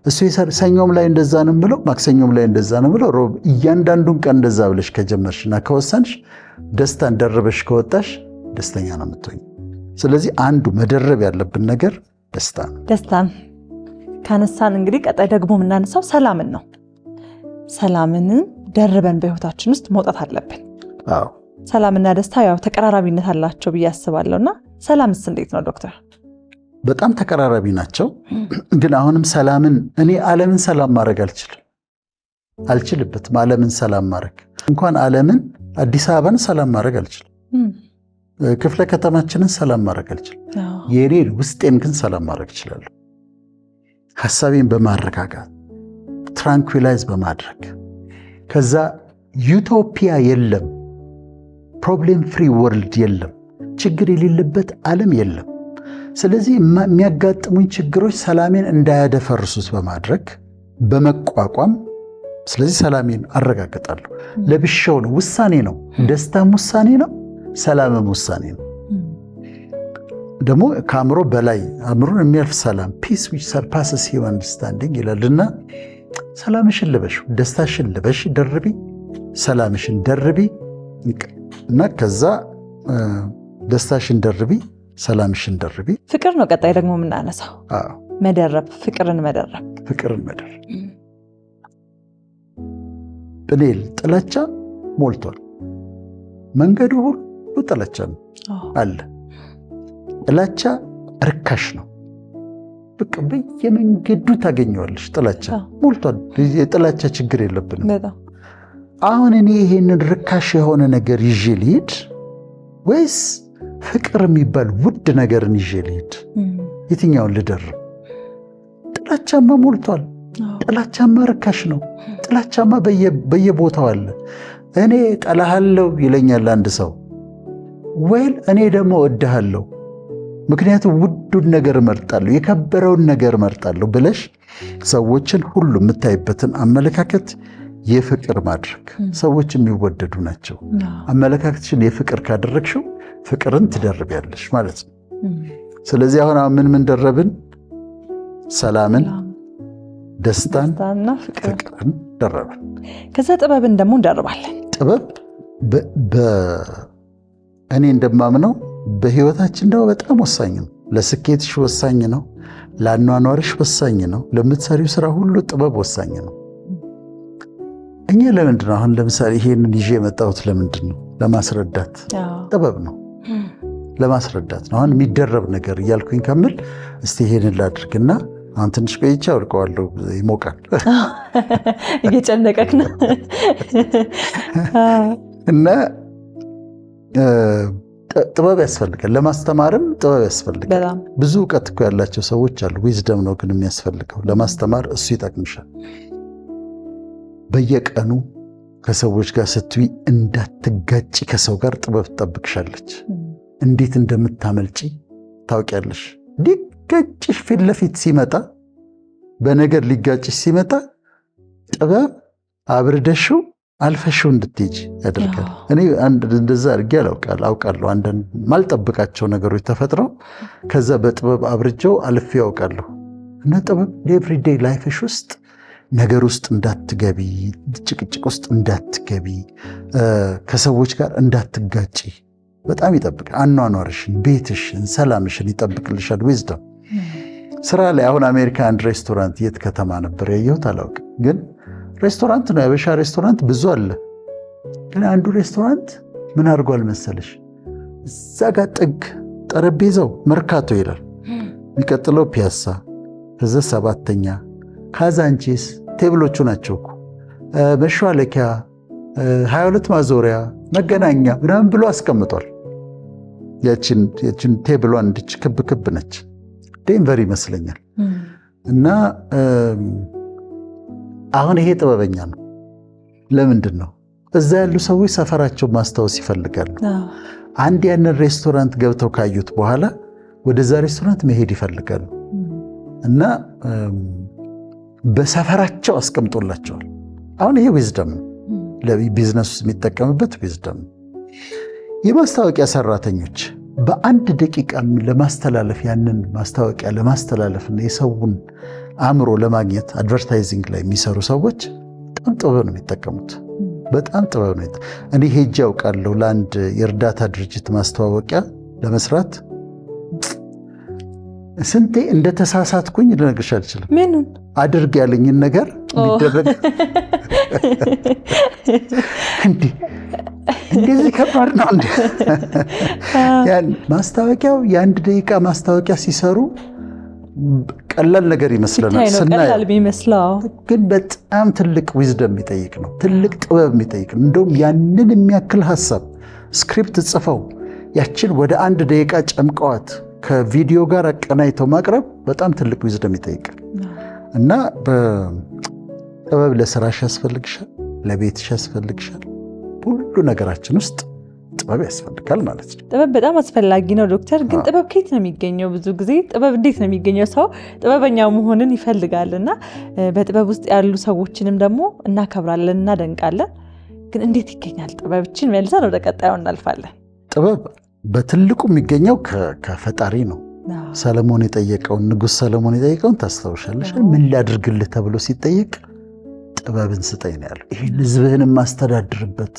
እሱ ሰኞም ላይ እንደዛ ነው ብለው፣ ማክሰኞም ላይ እንደዛ ነው ብለው፣ ሮብ እያንዳንዱን ቀን እንደዛ ብለሽ ከጀመርሽና ከወሰንሽ ደስታን ደርበሽ ከወጣሽ ደስተኛ ነው የምትሆኝ። ስለዚህ አንዱ መደረብ ያለብን ነገር ደስታ ነው። ደስታን ካነሳን እንግዲህ ቀጣይ ደግሞ የምናነሳው ሰላምን ነው። ሰላምን ደርበን በህይወታችን ውስጥ መውጣት አለብን። አዎ፣ ሰላምና ደስታ ያው ተቀራራቢነት አላቸው ብዬ አስባለሁና ሰላምስ እንዴት ነው ዶክተር? በጣም ተቀራራቢ ናቸው። ግን አሁንም ሰላምን እኔ ዓለምን ሰላም ማድረግ አልችልበትም። ዓለምን ሰላም ማድረግ እንኳን ዓለምን አዲስ አበባን ሰላም ማድረግ አልችልም። ክፍለ ከተማችንን ሰላም ማድረግ አልችልም። የኔን ውስጤን ግን ሰላም ማድረግ እችላለሁ። ሐሳቤን በማረጋጋት ትራንኩላይዝ በማድረግ ከዛ ዩቶፒያ የለም፣ ፕሮብሌም ፍሪ ወርልድ የለም፣ ችግር የሌለበት ዓለም የለም። ስለዚህ የሚያጋጥሙኝ ችግሮች ሰላሜን እንዳያደፈርሱት በማድረግ በመቋቋም ስለዚህ ሰላሜን አረጋግጣለሁ። ለብሻው ነው፣ ውሳኔ ነው። ደስታም ውሳኔ ነው፣ ሰላምም ውሳኔ ነው። ደግሞ ከአእምሮ በላይ አእምሮን የሚያልፍ ሰላም ፒስ ዊች ሰርፓስስ ሂውማን አንደርስታንዲንግ ይላልና ሰላምሽን ልበሽ፣ ደስታሽን ልበሽ ደርቢ፣ ሰላምሽን ደርቢ እና ከዛ ደስታሽን ደርቢ፣ ሰላምሽን ደርቢ። ፍቅር ነው ቀጣይ ደግሞ የምናነሳው። መደረብ፣ ፍቅርን መደረብ። ብኔል ጥላቻ ሞልቷል። መንገዱ ሁሉ ጥላቻ ነው አለ። ጥላቻ ርካሽ ነው። በቃ በየመንገዱ ታገኘዋለሽ። ጥላቻ ሞልቷል። የጥላቻ ችግር የለብንም። አሁን እኔ ይሄንን ርካሽ የሆነ ነገር ይዤ ልሂድ ወይስ ፍቅር የሚባል ውድ ነገርን ይዤ ልሂድ? የትኛውን ልደርብ? ጥላቻማ ሞልቷል። ጥላቻማ ርካሽ ነው። ጥላቻማ በየቦታው አለ። እኔ ጠላሃለሁ ይለኛል አንድ ሰው፣ ወይል እኔ ደግሞ እወድሃለሁ ምክንያቱም ውዱን ነገር እመርጣለሁ፣ የከበረውን ነገር እመርጣለሁ ብለሽ ሰዎችን ሁሉ የምታይበትን አመለካከት የፍቅር ማድረግ። ሰዎች የሚወደዱ ናቸው። አመለካከትሽን የፍቅር ካደረግሽው ፍቅርን ትደርቢያለሽ ማለት ነው። ስለዚህ አሁን ምን ደረብን? ሰላምን፣ ደስታን፣ ፍቅርን ደረብን። ከዛ ጥበብን ደግሞ እንደርባለን። ጥበብ እኔ እንደማምነው በህይወታችን ደግሞ በጣም ወሳኝ ነው። ለስኬትሽ ወሳኝ ነው። ለአኗኗርሽ ወሳኝ ነው። ለምትሰሪው ስራ ሁሉ ጥበብ ወሳኝ ነው። እኛ ለምንድን ነው አሁን ለምሳሌ ይሄንን ይዤ የመጣሁት? ለምንድን ነው? ለማስረዳት። ጥበብ ነው፣ ለማስረዳት ነው። አሁን የሚደረብ ነገር እያልኩኝ ከምል እስቲ ይሄንን ላድርግና አሁን ትንሽ ቆይቼ አውልቀዋለሁ። ይሞቃል፣ እየጨነቀክ ነው እና ጥበብ ያስፈልጋል። ለማስተማርም ጥበብ ያስፈልጋል። ብዙ እውቀት እኮ ያላቸው ሰዎች አሉ። ዊዝደም ነው ግን የሚያስፈልገው ለማስተማር። እሱ ይጠቅምሻል። በየቀኑ ከሰዎች ጋር ስትይ እንዳትጋጭ ከሰው ጋር ጥበብ ትጠብቅሻለች። እንዴት እንደምታመልጪ ታውቂያለሽ። ሊጋጭሽ ፊት ለፊት ሲመጣ፣ በነገር ሊጋጭሽ ሲመጣ ጥበብ አብርደሽው አልፈሽው እንድትሄጂ ያደርጋል። እኔ እንደዛ አድርጌ አውቃለሁ። አንዳንድ ማልጠብቃቸው ነገሮች ተፈጥረው ከዛ በጥበብ አብርጀው አልፌ ያውቃለሁ። እና ጥበብ ኤቭሪዴይ ላይፍሽ ውስጥ ነገር ውስጥ እንዳትገቢ፣ ጭቅጭቅ ውስጥ እንዳትገቢ፣ ከሰዎች ጋር እንዳትጋጪ በጣም ይጠብቃል። አኗኗርሽን፣ ቤትሽን፣ ሰላምሽን ይጠብቅልሻል። ዊዝደም ስራ ላይ አሁን አሜሪካ አንድ ሬስቶራንት የት ከተማ ነበር ያየሁት አላውቅም፣ ግን ሬስቶራንት ነው፣ የአበሻ ሬስቶራንት ብዙ አለ። ግን አንዱ ሬስቶራንት ምን አድርጓል መሰለሽ? እዛ ጋር ጥግ ጠረጴዛው መርካቶ ይላል፣ የሚቀጥለው ፒያሳ፣ ከዛ ሰባተኛ ካዛንቺስ ቴብሎቹ ናቸው እኮ መሿለኪያ፣ 22 ማዞሪያ፣ መገናኛ ምናምን ብሎ አስቀምጧል። ያችን ቴብሏን እንድች ክብ ክብ ነች። ዴንቨር ይመስለኛል። እና አሁን ይሄ ጥበበኛ ነው። ለምንድን ነው? እዛ ያሉ ሰዎች ሰፈራቸውን ማስታወስ ይፈልጋሉ። አንድ ያንን ሬስቶራንት ገብተው ካዩት በኋላ ወደዛ ሬስቶራንት መሄድ ይፈልጋሉ እና በሰፈራቸው አስቀምጦላቸዋል። አሁን ይሄ ዊዝደም ነው፣ ለቢዝነስ ውስጥ የሚጠቀምበት ዊዝደም ነው። የማስታወቂያ ሰራተኞች በአንድ ደቂቃ ለማስተላለፍ ያንን ማስታወቂያ ለማስተላለፍና የሰውን አእምሮ ለማግኘት አድቨርታይዚንግ ላይ የሚሰሩ ሰዎች በጣም ጥበብ ነው የሚጠቀሙት። በጣም ጥበብ ነው። እኔ ሄጄ ያውቃለሁ ለአንድ የእርዳታ ድርጅት ማስተዋወቂያ ለመስራት ስንቴ እንደተሳሳትኩኝ ልነግርሽ አልችልም። ምኑን አድርግ ያለኝን ነገር የሚደረግ እንደዚህ ከባድ ነው እንዴ? ያን ማስታወቂያው የአንድ ደቂቃ ማስታወቂያ ሲሰሩ ቀላል ነገር ይመስለናል ስናየው፣ ግን በጣም ትልቅ ዊዝደም የሚጠይቅ ነው። ትልቅ ጥበብ የሚጠይቅ ነው። እንደውም ያንን የሚያክል ሀሳብ ስክሪፕት ጽፈው ያችን ወደ አንድ ደቂቃ ጨምቀዋት ከቪዲዮ ጋር አቀናይተው ማቅረብ በጣም ትልቅ ዊዝደም ይጠይቃል። እና በጥበብ ለስራሽ ያስፈልግሻል፣ ለቤትሽ ያስፈልግሻል፣ ሁሉ ነገራችን ውስጥ ጥበብ ያስፈልጋል ማለት ነው። ጥበብ በጣም አስፈላጊ ነው ዶክተር። ግን ጥበብ ከየት ነው የሚገኘው? ብዙ ጊዜ ጥበብ እንዴት ነው የሚገኘው? ሰው ጥበበኛ መሆንን ይፈልጋል እና በጥበብ ውስጥ ያሉ ሰዎችንም ደግሞ እናከብራለን፣ እናደንቃለን። ግን እንዴት ይገኛል ጥበብ? እችን መልሰን ወደ ቀጣዩ እናልፋለን። ጥበብ በትልቁ የሚገኘው ከፈጣሪ ነው። ሰለሞን የጠየቀውን ንጉሥ ሰለሞን የጠየቀውን ታስታውሻለሽ? ምን ላድርግልህ ተብሎ ሲጠየቅ ጥበብን ስጠኝ ነው ያለው። ይህን ሕዝብህን የማስተዳድርበት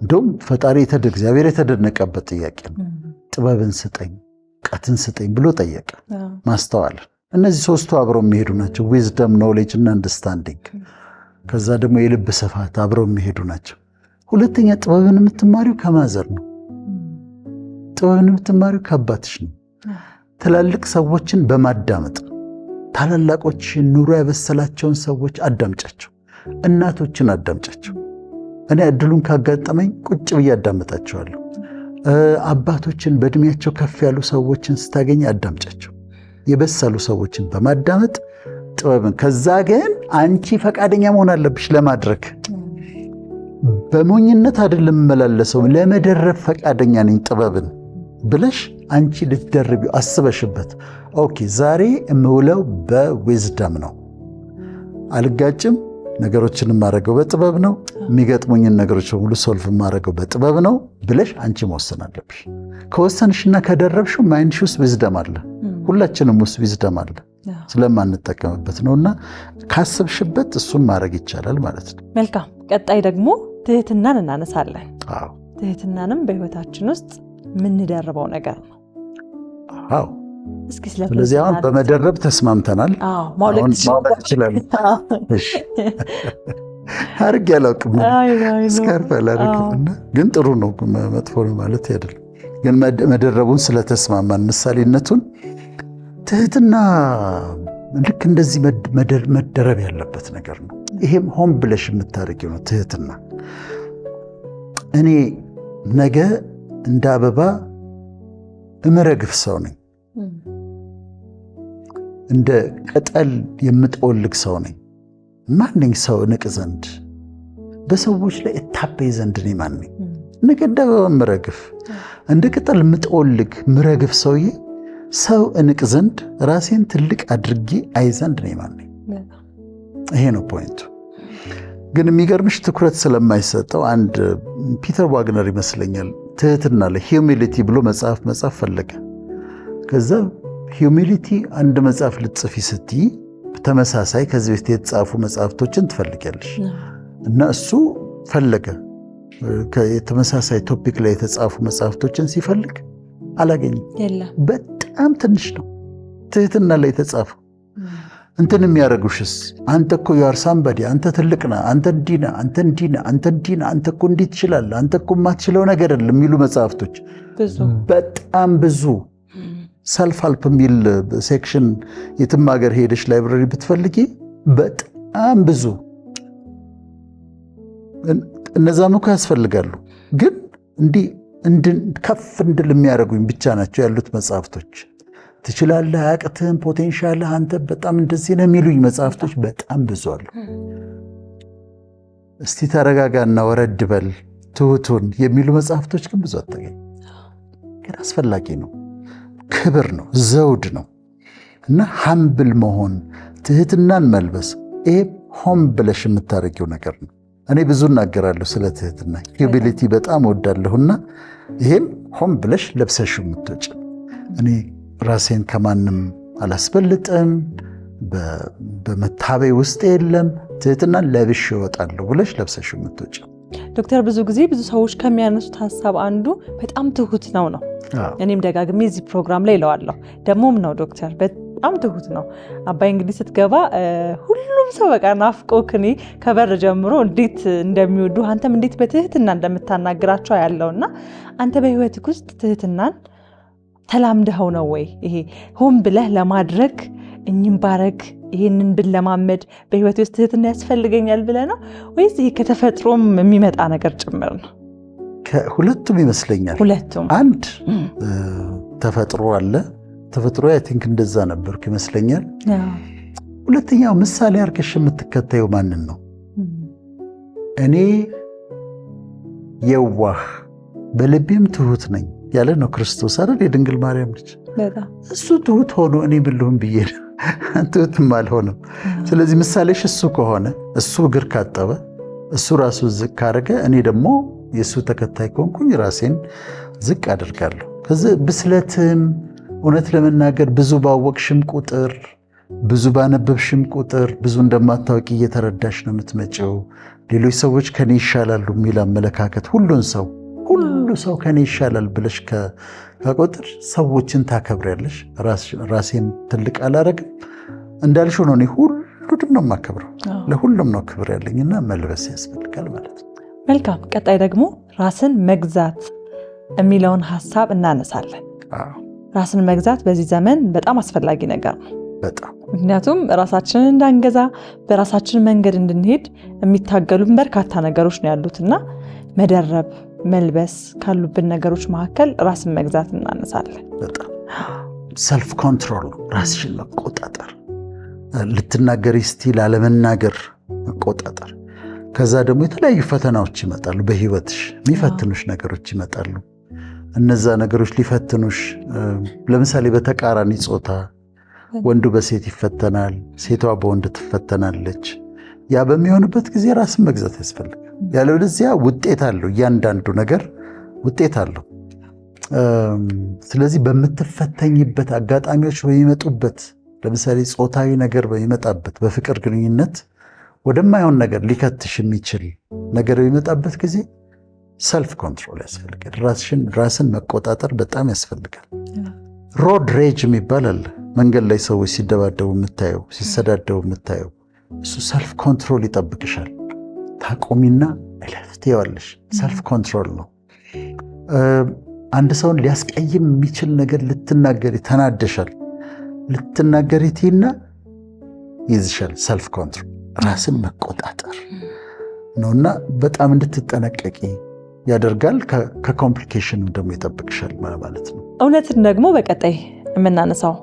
እንደውም ፈጣሪ እግዚአብሔር የተደነቀበት ጥያቄ ነው። ጥበብን ስጠኝ፣ እውቀትን ስጠኝ ብሎ ጠየቀ። ማስተዋል። እነዚህ ሶስቱ አብረው የሚሄዱ ናቸው። ዊዝደም፣ ኖሌጅ እና አንደርስታንዲንግ። ከዛ ደግሞ የልብ ስፋት አብረው የሚሄዱ ናቸው። ሁለተኛ ጥበብን የምትማሪው ከማዘር ነው። ጥበብን የምትማሪው ከአባትሽ ነው። ትላልቅ ሰዎችን በማዳመጥ ነው። ታላላቆችን ኑሮ ያበሰላቸውን ሰዎች አዳምጫቸው። እናቶችን አዳምጫቸው። እኔ እድሉን ካጋጠመኝ ቁጭ ብዬ አዳምጣቸዋለሁ። አባቶችን በእድሜያቸው ከፍ ያሉ ሰዎችን ስታገኝ አዳምጫቸው። የበሰሉ ሰዎችን በማዳመጥ ጥበብን። ከዛ ግን አንቺ ፈቃደኛ መሆን አለብሽ ለማድረግ። በሞኝነት አይደለም መላለሰው፣ ለመደረብ ፈቃደኛ ነኝ ጥበብን ብለሽ አንቺ ልትደርቢው አስበሽበት። ኦኬ ዛሬ የምውለው በዊዝደም ነው፣ አልጋጭም፣ ነገሮችን የማደርገው በጥበብ ነው፣ የሚገጥሙኝን ነገሮች በሙሉ ሶልቭ የማደርገው በጥበብ ነው ብለሽ አንቺ መወሰን አለብሽ። ከወሰንሽና ከደረብሽው ማይንድሽ ውስጥ ዊዝደም አለ፣ ሁላችንም ውስጥ ዊዝደም አለ፣ ስለማንጠቀምበት ነውና ካሰብሽበት እሱን ማድረግ ይቻላል ማለት ነው። መልካም። ቀጣይ ደግሞ ትህትናን እናነሳለን። ትህትናንም በህይወታችን ውስጥ የምንደርበው ነገር ነው። አዎ። ስለዚህ አሁን በመደረብ ተስማምተናል። ማውለቅ ይችላል። እሺ አርግ ያላውቅም ስካርፍ አላደርግምና ግን ጥሩ ነው፣ መጥፎ ነው ማለት አይደለም። ግን መደረቡን ስለተስማማን ምሳሌነቱን ትህትና ልክ እንደዚህ መደረብ ያለበት ነገር ነው። ይሄም ሆን ብለሽ የምታደርጊው ነው ትህትና። እኔ ነገ እንደ አበባ እመረግፍ ሰው ነኝ፣ እንደ ቅጠል የምጠወልግ ሰው ነኝ። ማንኝ ሰው ንቅ ዘንድ በሰዎች ላይ እታበይ ዘንድ እኔ ማን ነኝ? ነገ እንደ አበባ ምረግፍ እንደ ቅጠል የምጠወልግ ምረግፍ ሰውዬ ሰው እንቅ ዘንድ ራሴን ትልቅ አድርጌ አይ ዘንድ እኔ ማን ነኝ? ይሄ ነው ፖይንቱ። ግን የሚገርምሽ ትኩረት ስለማይሰጠው አንድ ፒተር ዋግነር ይመስለኛል ትህትና ላይ ሂዩሚሊቲ ብሎ መጽሐፍ ፈለገ። ከዛ ሂዩሚሊቲ አንድ መጽሐፍ ልትጽፊ ስትይ ተመሳሳይ ከዚህ በፊት የተጻፉ መጽሐፍቶችን ትፈልጊያለሽ እና እሱ ፈለገ። የተመሳሳይ ቶፒክ ላይ የተጻፉ መጽሐፍቶችን ሲፈልግ አላገኝም። በጣም ትንሽ ነው ትህትና ላይ የተጻፈው። እንትን የሚያደርጉሽስ አንተ እኮ ዩአር ሳምባዲ፣ አንተ ትልቅ ነህ፣ አንተ እንዲህ ነህ፣ አንተ እንዲህ ነህ፣ አንተ እንዲህ ነህ፣ አንተ እኮ እንዲህ ትችላለህ፣ አንተ እኮ የማትችለው ነገር የለም የሚሉ መጽሐፍቶች በጣም ብዙ። ሰልፍ ሄልፕ የሚል ሴክሽን የትም ሀገር ሄደሽ ላይብረሪ ብትፈልጊ በጣም ብዙ። እነዛም እኮ ያስፈልጋሉ፣ ግን እንዲህ ከፍ እንድል የሚያደርጉኝ ብቻ ናቸው ያሉት መጽሐፍቶች። ትችላለህ፣ አያቅትህም፣ ፖቴንሻልህ፣ አንተ በጣም እንደዚህ ነው የሚሉኝ መጽሐፍቶች በጣም ብዙ አሉ። እስቲ ተረጋጋና ወረድ በል ትሁቱን የሚሉ መጽሐፍቶች ግን ብዙ አታገኝ። ግን አስፈላጊ ነው፣ ክብር ነው፣ ዘውድ ነው እና ሀምብል መሆን፣ ትህትናን መልበስ፣ ይሄ ሆም ብለሽ የምታደርጊው ነገር ነው። እኔ ብዙ እናገራለሁ ስለ ትህትና፣ ሂዩሚሊቲ በጣም ወዳለሁና ይሄም ሆም ብለሽ ለብሰሽ የምትወጪ። እኔ ራሴን ከማንም አላስበልጥም፣ በመታበይ ውስጥ የለም፣ ትህትናን ለብሽ እወጣለሁ ብለሽ ለብሰሽ የምትወጪ። ዶክተር ብዙ ጊዜ ብዙ ሰዎች ከሚያነሱት ሀሳብ አንዱ በጣም ትሁት ነው። እኔም ደጋግሜ እዚህ ፕሮግራም ላይ እለዋለሁ፣ ደግሞም ነው ዶክተር በጣም ትሁት ነው። አባይ እንግዲህ ስትገባ ሁሉም ሰው በቃ ናፍቆክ፣ እኔ ከበር ጀምሮ እንዴት እንደሚወዱ አንተም እንዴት በትህትና እንደምታናግራቸው ያለውና አንተ በህይወትህ ውስጥ ትህትናን ተላምደኸው ነው ወይ? ይሄ ሆን ብለህ ለማድረግ እኝም ባረግ ይሄንን ብለማመድ በህይወት ውስጥ ትህትና ያስፈልገኛል ብለህ ነው ወይስ ይሄ ከተፈጥሮም የሚመጣ ነገር ጭምር ነው? ሁለቱም ይመስለኛል። ሁለቱም አንድ ተፈጥሮ አለ። ተፈጥሮ አይ ቲንክ እንደዛ ነበርኩ ይመስለኛል። ሁለተኛው ምሳሌ አድርገሽ የምትከታየው ማንን ነው? እኔ የዋህ በልቤም ትሁት ነኝ ያለ ነው ክርስቶስ አይደል? የድንግል ማርያም ልጅ እሱ ትሁት ሆኖ እኔ ብልሁም ብዬ ትሁትም አልሆነም። ስለዚህ ምሳሌሽ እሱ ከሆነ እሱ እግር ካጠበ እሱ ራሱ ዝቅ ካረገ እኔ ደግሞ የእሱ ተከታይ ከሆንኩኝ ራሴን ዝቅ አደርጋለሁ። ከዚህ ብስለትም እውነት ለመናገር ብዙ ባወቅሽም ቁጥር ብዙ ባነበብሽም ቁጥር ብዙ እንደማታወቂ እየተረዳሽ ነው የምትመጪው። ሌሎች ሰዎች ከኔ ይሻላሉ የሚል አመለካከት ሁሉ ሰው ከኔ ይሻላል ብለሽ ከቆጥር ሰዎችን ታከብሪያለሽ። ራሴን ትልቅ አላረግም እንዳልሽው ነው። እኔ ሁሉንም ነው የማከብረው፣ ለሁሉም ነው ክብር ያለኝና መልበስ ያስፈልጋል ማለት ነው። መልካም። ቀጣይ ደግሞ ራስን መግዛት የሚለውን ሀሳብ እናነሳለን። ራስን መግዛት በዚህ ዘመን በጣም አስፈላጊ ነገር ነው። በጣም ምክንያቱም ራሳችንን እንዳንገዛ በራሳችን መንገድ እንድንሄድ የሚታገሉን በርካታ ነገሮች ነው ያሉትና መደረብ መልበስ ካሉብን ነገሮች መካከል ራስን መግዛት እናነሳለን። በጣም ሰልፍ ኮንትሮል፣ ራስሽን መቆጣጠር፣ ልትናገሪ እስቲ ላለመናገር መቆጣጠር። ከዛ ደግሞ የተለያዩ ፈተናዎች ይመጣሉ በህይወትሽ፣ የሚፈትኑሽ ነገሮች ይመጣሉ። እነዛ ነገሮች ሊፈትኑሽ፣ ለምሳሌ በተቃራኒ ጾታ ወንዱ በሴት ይፈተናል፣ ሴቷ በወንድ ትፈተናለች። ያ በሚሆንበት ጊዜ ራስን መግዛት ያስፈልጋል። ያለበለዚያ ውጤት አለው፣ እያንዳንዱ ነገር ውጤት አለው። ስለዚህ በምትፈተኝበት አጋጣሚዎች በሚመጡበት፣ ለምሳሌ ጾታዊ ነገር በሚመጣበት፣ በፍቅር ግንኙነት ወደማይሆን ነገር ሊከትሽ የሚችል ነገር በሚመጣበት ጊዜ ሰልፍ ኮንትሮል ያስፈልጋል። ራስን መቆጣጠር በጣም ያስፈልጋል። ሮድ ሬጅ የሚባል አለ። መንገድ ላይ ሰዎች ሲደባደቡ የምታየው፣ ሲሰዳደቡ የምታየው፣ እሱ ሰልፍ ኮንትሮል ይጠብቅሻል። ታቆሚና እለፍትዋለሽ። ሰልፍ ኮንትሮል ነው። አንድ ሰውን ሊያስቀይም የሚችል ነገር ልትናገሪ ተናደሻል፣ ልትናገሪ ትይና ይዝሻል። ሰልፍ ኮንትሮል ራስን መቆጣጠር ነውና በጣም እንድትጠነቀቂ ያደርጋል። ከኮምፕሊኬሽንም ደግሞ ይጠብቅሻል ማለት ነው። እውነትን ደግሞ በቀጣይ የምናነሳው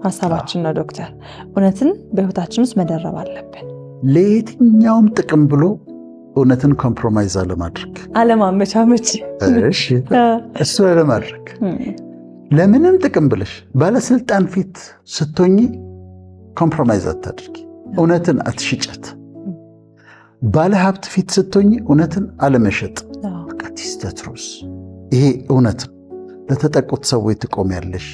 ሀሳባችን ነው ዶክተር። እውነትን በህይወታችን ውስጥ መደረብ አለብን። ለየትኛውም ጥቅም ብሎ እውነትን ኮምፕሮማይዝ አለማድረግ፣ አለማመቻመች፣ እሱ አለማድረግ። ለምንም ጥቅም ብለሽ ባለስልጣን ፊት ስትሆኚ ኮምፕሮማይዝ አታድርጊ፣ እውነትን አትሽጨት። ባለሀብት ፊት ስትሆኚ እውነትን አለመሸጥ። ቲስተትሩስ ይሄ እውነት ለተጠቁት ሰዎች ትቆሚያለሽ፣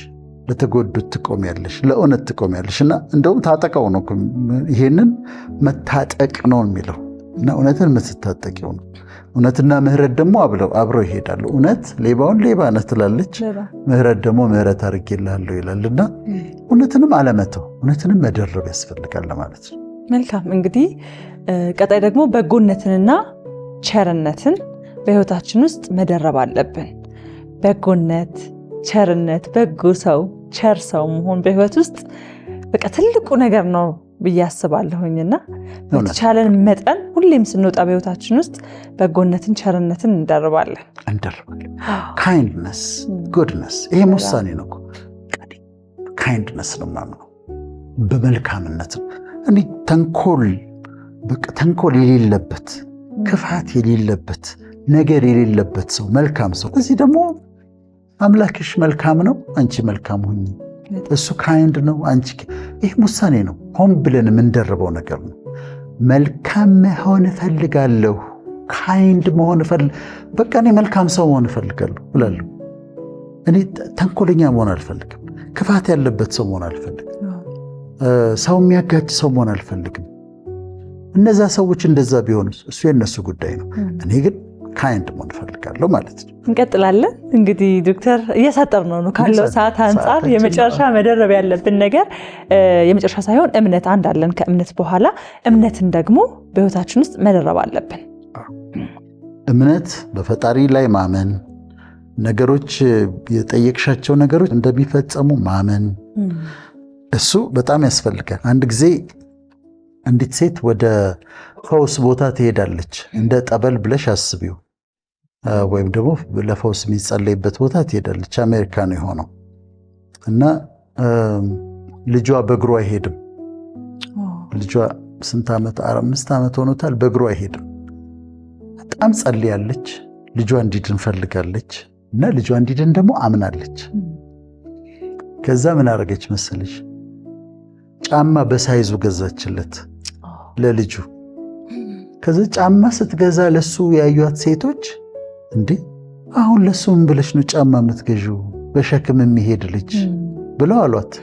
ለተጎዱት ትቆሚያለሽ፣ ለእውነት ትቆሚያለሽ። እና እንደውም ታጠቀው ነው፣ ይሄንን መታጠቅ ነው የሚለው እና እውነትን የምትታጠቂው ነው። እውነትና ምህረት ደግሞ አብረው ይሄዳሉ። እውነት ሌባውን ሌባ ነህ ትላለች፣ ምህረት ደግሞ ምህረት አድርጌልሃለሁ ይላልና እውነትንም አለመተው፣ እውነትንም መደረብ ያስፈልጋል ማለት ነው። መልካም። እንግዲህ ቀጣይ ደግሞ በጎነትንና ቸርነትን በህይወታችን ውስጥ መደረብ አለብን። በጎነት፣ ቸርነት፣ በጎ ሰው፣ ቸር ሰው መሆን በህይወት ውስጥ በቃ ትልቁ ነገር ነው ብዬ አስባለሁኝና በተቻለን መጠን ሁሌም ስንወጣ በህይወታችን ውስጥ በጎነትን፣ ቸርነትን እንደርባለን። ካይንድነስ፣ ጉድነስ፣ ይሄም ውሳኔ ነው። ካይንድነስ ነው የማምነው፣ በመልካምነት ነው። እኔ ተንኮል የሌለበት፣ ክፋት የሌለበት፣ ነገር የሌለበት ሰው፣ መልካም ሰው። እዚህ ደግሞ አምላክሽ መልካም ነው፣ አንቺ መልካም ሁኚ። እሱ ካይንድ ነው፣ አንቺ። ይህም ውሳኔ ነው። ሆን ብለን የምንደርበው ነገር ነው። መልካም መሆን እፈልጋለሁ፣ ካይንድ መሆን በቃ እኔ መልካም ሰው መሆን እፈልጋለሁ ብላለሁ። እኔ ተንኮለኛ መሆን አልፈልግም፣ ክፋት ያለበት ሰው መሆን አልፈልግም፣ ሰው የሚያጋጭ ሰው መሆን አልፈልግም። እነዛ ሰዎች እንደዛ ቢሆኑ እሱ የነሱ ጉዳይ ነው። እኔ ግን ካይንድ መሆን እፈልጋለሁ ማለት ነው። እንቀጥላለን። እንግዲህ ዶክተር እያሳጠር ነው ካለው ሰዓት አንጻር የመጨረሻ መደረብ ያለብን ነገር የመጨረሻ ሳይሆን እምነት አንድ አለን። ከእምነት በኋላ እምነትን ደግሞ በህይወታችን ውስጥ መደረብ አለብን። እምነት በፈጣሪ ላይ ማመን፣ ነገሮች የጠየቅሻቸው ነገሮች እንደሚፈጸሙ ማመን፣ እሱ በጣም ያስፈልጋል። አንድ ጊዜ አንዲት ሴት ወደ ፈውስ ቦታ ትሄዳለች። እንደ ጠበል ብለሽ አስቢው፣ ወይም ደግሞ ለፈውስ የሚጸለይበት ቦታ ትሄዳለች። አሜሪካ ነው የሆነው እና ልጇ በእግሩ አይሄድም። ልጇ ስንት ዓመት 5 ዓመት ሆኖታል። በእግሩ አይሄድም። በጣም ጸልያለች። ልጇ እንዲድን ፈልጋለች እና ልጇ እንዲድን ደግሞ አምናለች። ከዛ ምን አደረገች መሰለሽ? ጫማ በሳይዙ ገዛችለት ለልጁ። ከዛ ጫማ ስትገዛ ለሱ ያዩት ሴቶች እንዴ አሁን ለሱ ምን ብለሽ ነው ጫማ የምትገዢው በሸክም የሚሄድ ልጅ ብለው አሏት።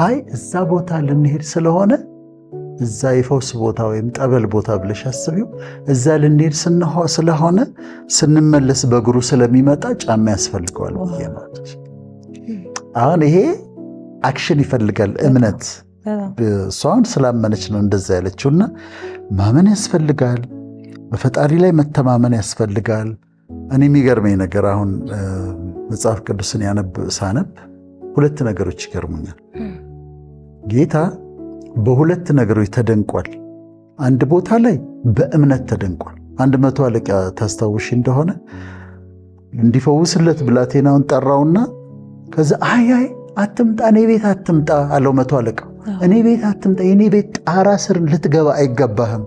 አይ እዛ ቦታ ልንሄድ ስለሆነ እዛ የፈውስ ቦታ ወይም ጠበል ቦታ ብለሽ አስቢው፣ እዛ ልንሄድ ስለሆነ ስንመለስ በእግሩ ስለሚመጣ ጫማ ያስፈልገዋል ብዬ ነው። አሁን ይሄ አክሽን ይፈልጋል እምነት። እሷን ስላመነች ነው እንደዛ ያለችውና ማመን ያስፈልጋል። በፈጣሪ ላይ መተማመን ያስፈልጋል። እኔ የሚገርመኝ ነገር አሁን መጽሐፍ ቅዱስን ሳነብ ሁለት ነገሮች ይገርሙኛል። ጌታ በሁለት ነገሮች ተደንቋል። አንድ ቦታ ላይ በእምነት ተደንቋል። 100 አለቃ ታስታውሽ እንደሆነ እንዲፈውስለት ብላቴናውን ጠራውና ከዛ አይ አትምጣ፣ እኔ ቤት አትምጣ አለው 100 አለቃ። እኔ ቤት አትምጣ፣ የኔ ቤት ጣራ ስር ልትገባ አይገባህም፣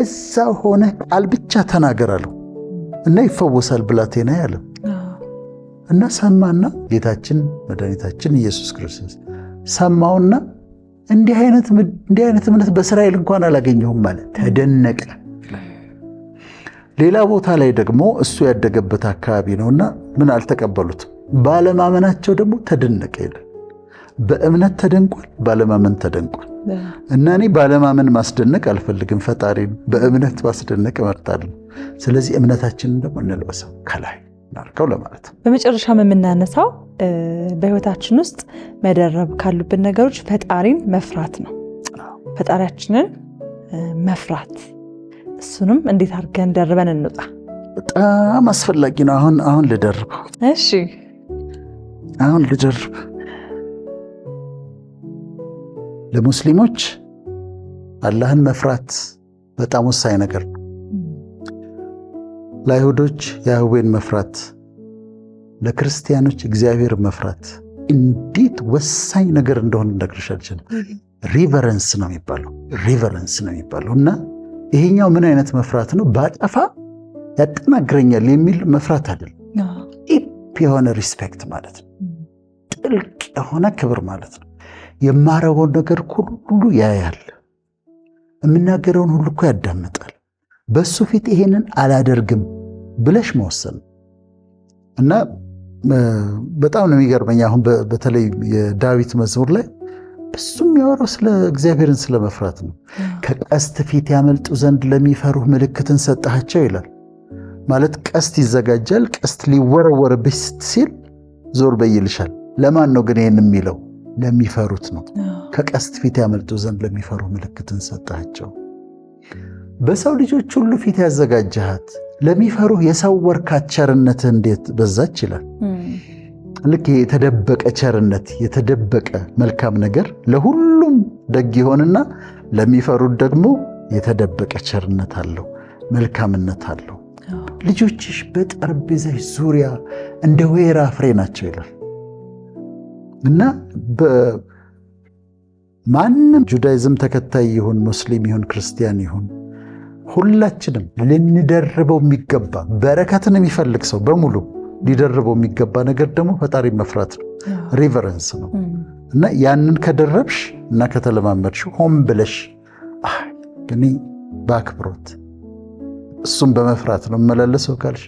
እዛ ሆነ ቃል ብቻ ተናገር አለው እና ይፈወሳል ብላቴና ያለው እና ሰማና ጌታችን መድኃኒታችን ኢየሱስ ክርስቶስ ሰማውና እንዲህ አይነት እምነት በእስራኤል እንኳን አላገኘሁም ማለት ተደነቀ። ሌላ ቦታ ላይ ደግሞ እሱ ያደገበት አካባቢ ነውና ምን አልተቀበሉትም፣ ባለማመናቸው ደግሞ ተደነቀ ይላል። በእምነት ተደንቋል፣ ባለማመን ተደንቋል። እና እኔ ባለማመን ማስደነቅ አልፈልግም፣ ፈጣሪን በእምነት ማስደነቅ እመርጣለሁ። ስለዚህ እምነታችንን ደግሞ እንልበሰው ከላይ እናድርገው ለማለት ነው። በመጨረሻም የምናነሳው በህይወታችን ውስጥ መደረብ ካሉብን ነገሮች ፈጣሪን መፍራት ነው። ፈጣሪያችንን መፍራት፣ እሱንም እንዴት አድርገን ደርበን እንውጣ? በጣም አስፈላጊ ነው። አሁን ልደርበው። እሺ አሁን ልደርብ። ለሙስሊሞች አላህን መፍራት በጣም ወሳኝ ነገር ነው። ለአይሁዶች ያህዌን መፍራት፣ ለክርስቲያኖች እግዚአብሔር መፍራት እንዴት ወሳኝ ነገር እንደሆነ ልነግርሽ አልችልም። ሪቨረንስ ነው የሚባለው እና ይሄኛው ምን አይነት መፍራት ነው? ባጠፋ ያጠናግረኛል የሚል መፍራት አይደለም። ዲፕ የሆነ ሪስፔክት ማለት ነው። ጥልቅ የሆነ ክብር ማለት ነው። የማረገውን ነገር ሁሉ ያያል። የምናገረውን ሁሉ እኮ ያዳምጣል። በሱ ፊት ይሄንን አላደርግም ብለሽ መወሰን እና በጣም ነው የሚገርመኝ። አሁን በተለይ የዳዊት መዝሙር ላይ በሱም ያወራው ስለ እግዚአብሔርን ስለመፍራት ነው። ከቀስት ፊት ያመልጡ ዘንድ ለሚፈሩህ ምልክትን ሰጣቸው ይላል። ማለት ቀስት ይዘጋጃል። ቀስት ሊወረወርብሽ ሲል ዞር በይልሻል። ለማን ነው ግን ይሄን የሚለው? ለሚፈሩት ነው። ከቀስት ፊት ያመልጡ ዘንድ ለሚፈሩ ምልክትን ሰጣቸው። በሰው ልጆች ሁሉ ፊት ያዘጋጀሃት ለሚፈሩህ የሰወርካት ቸርነትህ እንዴት በዛች ይላል። ልክ የተደበቀ ቸርነት፣ የተደበቀ መልካም ነገር ለሁሉም ደግ ይሆንና ለሚፈሩት ደግሞ የተደበቀ ቸርነት አለው፣ መልካምነት አለው። ልጆችሽ በጠረጴዛሽ ዙሪያ እንደ ወይራ ፍሬ ናቸው ይላል እና ማንም ጁዳይዝም ተከታይ ይሁን ሙስሊም ይሁን ክርስቲያን ይሁን ሁላችንም ልንደርበው የሚገባ በረከትን የሚፈልግ ሰው በሙሉ ሊደርበው የሚገባ ነገር ደግሞ ፈጣሪ መፍራት ነው፣ ሪቨረንስ ነው። እና ያንን ከደረብሽ እና ከተለማመድሽ ሆን ብለሽ ግን በአክብሮት እሱም በመፍራት ነው መላለሰው ካልሽ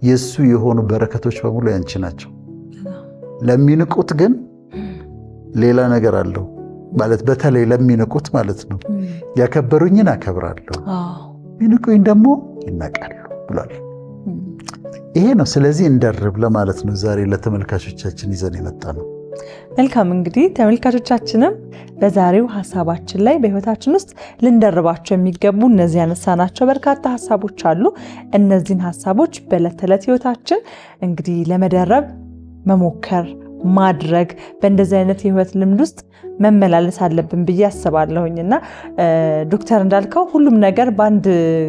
የሱ የሆኑ በረከቶች በሙሉ ያንቺ ናቸው። ለሚንቁት ግን ሌላ ነገር አለው ማለት በተለይ ለሚንቁት ማለት ነው። ያከበሩኝን አከብራለሁ፣ ሚንቁኝ ደግሞ ይናቃሉ ብሏል። ይሄ ነው። ስለዚህ እንደርብ ለማለት ነው ዛሬ ለተመልካቾቻችን ይዘን የመጣ ነው። መልካም እንግዲህ ተመልካቾቻችንም በዛሬው ሐሳባችን ላይ በህይወታችን ውስጥ ልንደርባቸው የሚገቡ እነዚህ ያነሳናቸው በርካታ ሐሳቦች አሉ። እነዚህን ሐሳቦች በዕለት ተዕለት ህይወታችን እንግዲህ ለመደረብ መሞከር ማድረግ በእንደዚህ አይነት የህይወት ልምድ ውስጥ መመላለስ አለብን ብዬ አስባለሁኝና ዶክተር እንዳልከው ሁሉም ነገር በአንድ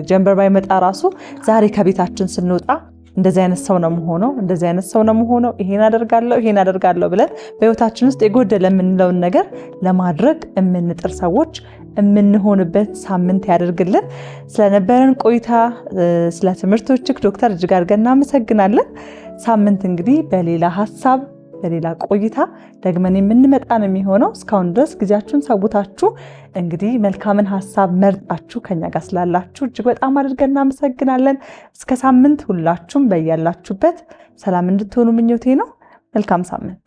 ጀንበር ባይመጣ ራሱ ዛሬ ከቤታችን ስንወጣ እንደዚህ አይነት ሰው ነው የምሆነው፣ እንደዚህ አይነት ሰው ነው የምሆነው፣ ይሄን አደርጋለሁ ብለን በህይወታችን ውስጥ የጎደለ የምንለውን ነገር ለማድረግ የምንጥር ሰዎች የምንሆንበት ሳምንት ያደርግልን። ስለነበረን ቆይታ ስለ ትምህርቶችህ ዶክተር እጅግ አድርገን እናመሰግናለን። ሳምንት እንግዲህ በሌላ ሐሳብ በሌላ ቆይታ ደግመን የምንመጣ ነው የሚሆነው። እስካሁን ድረስ ጊዜያችሁን ሰውታችሁ እንግዲህ መልካምን ሀሳብ መርጣችሁ ከኛ ጋር ስላላችሁ እጅግ በጣም አድርገን እናመሰግናለን። እስከ ሳምንት ሁላችሁም በያላችሁበት ሰላም እንድትሆኑ ምኞቴ ነው። መልካም ሳምንት።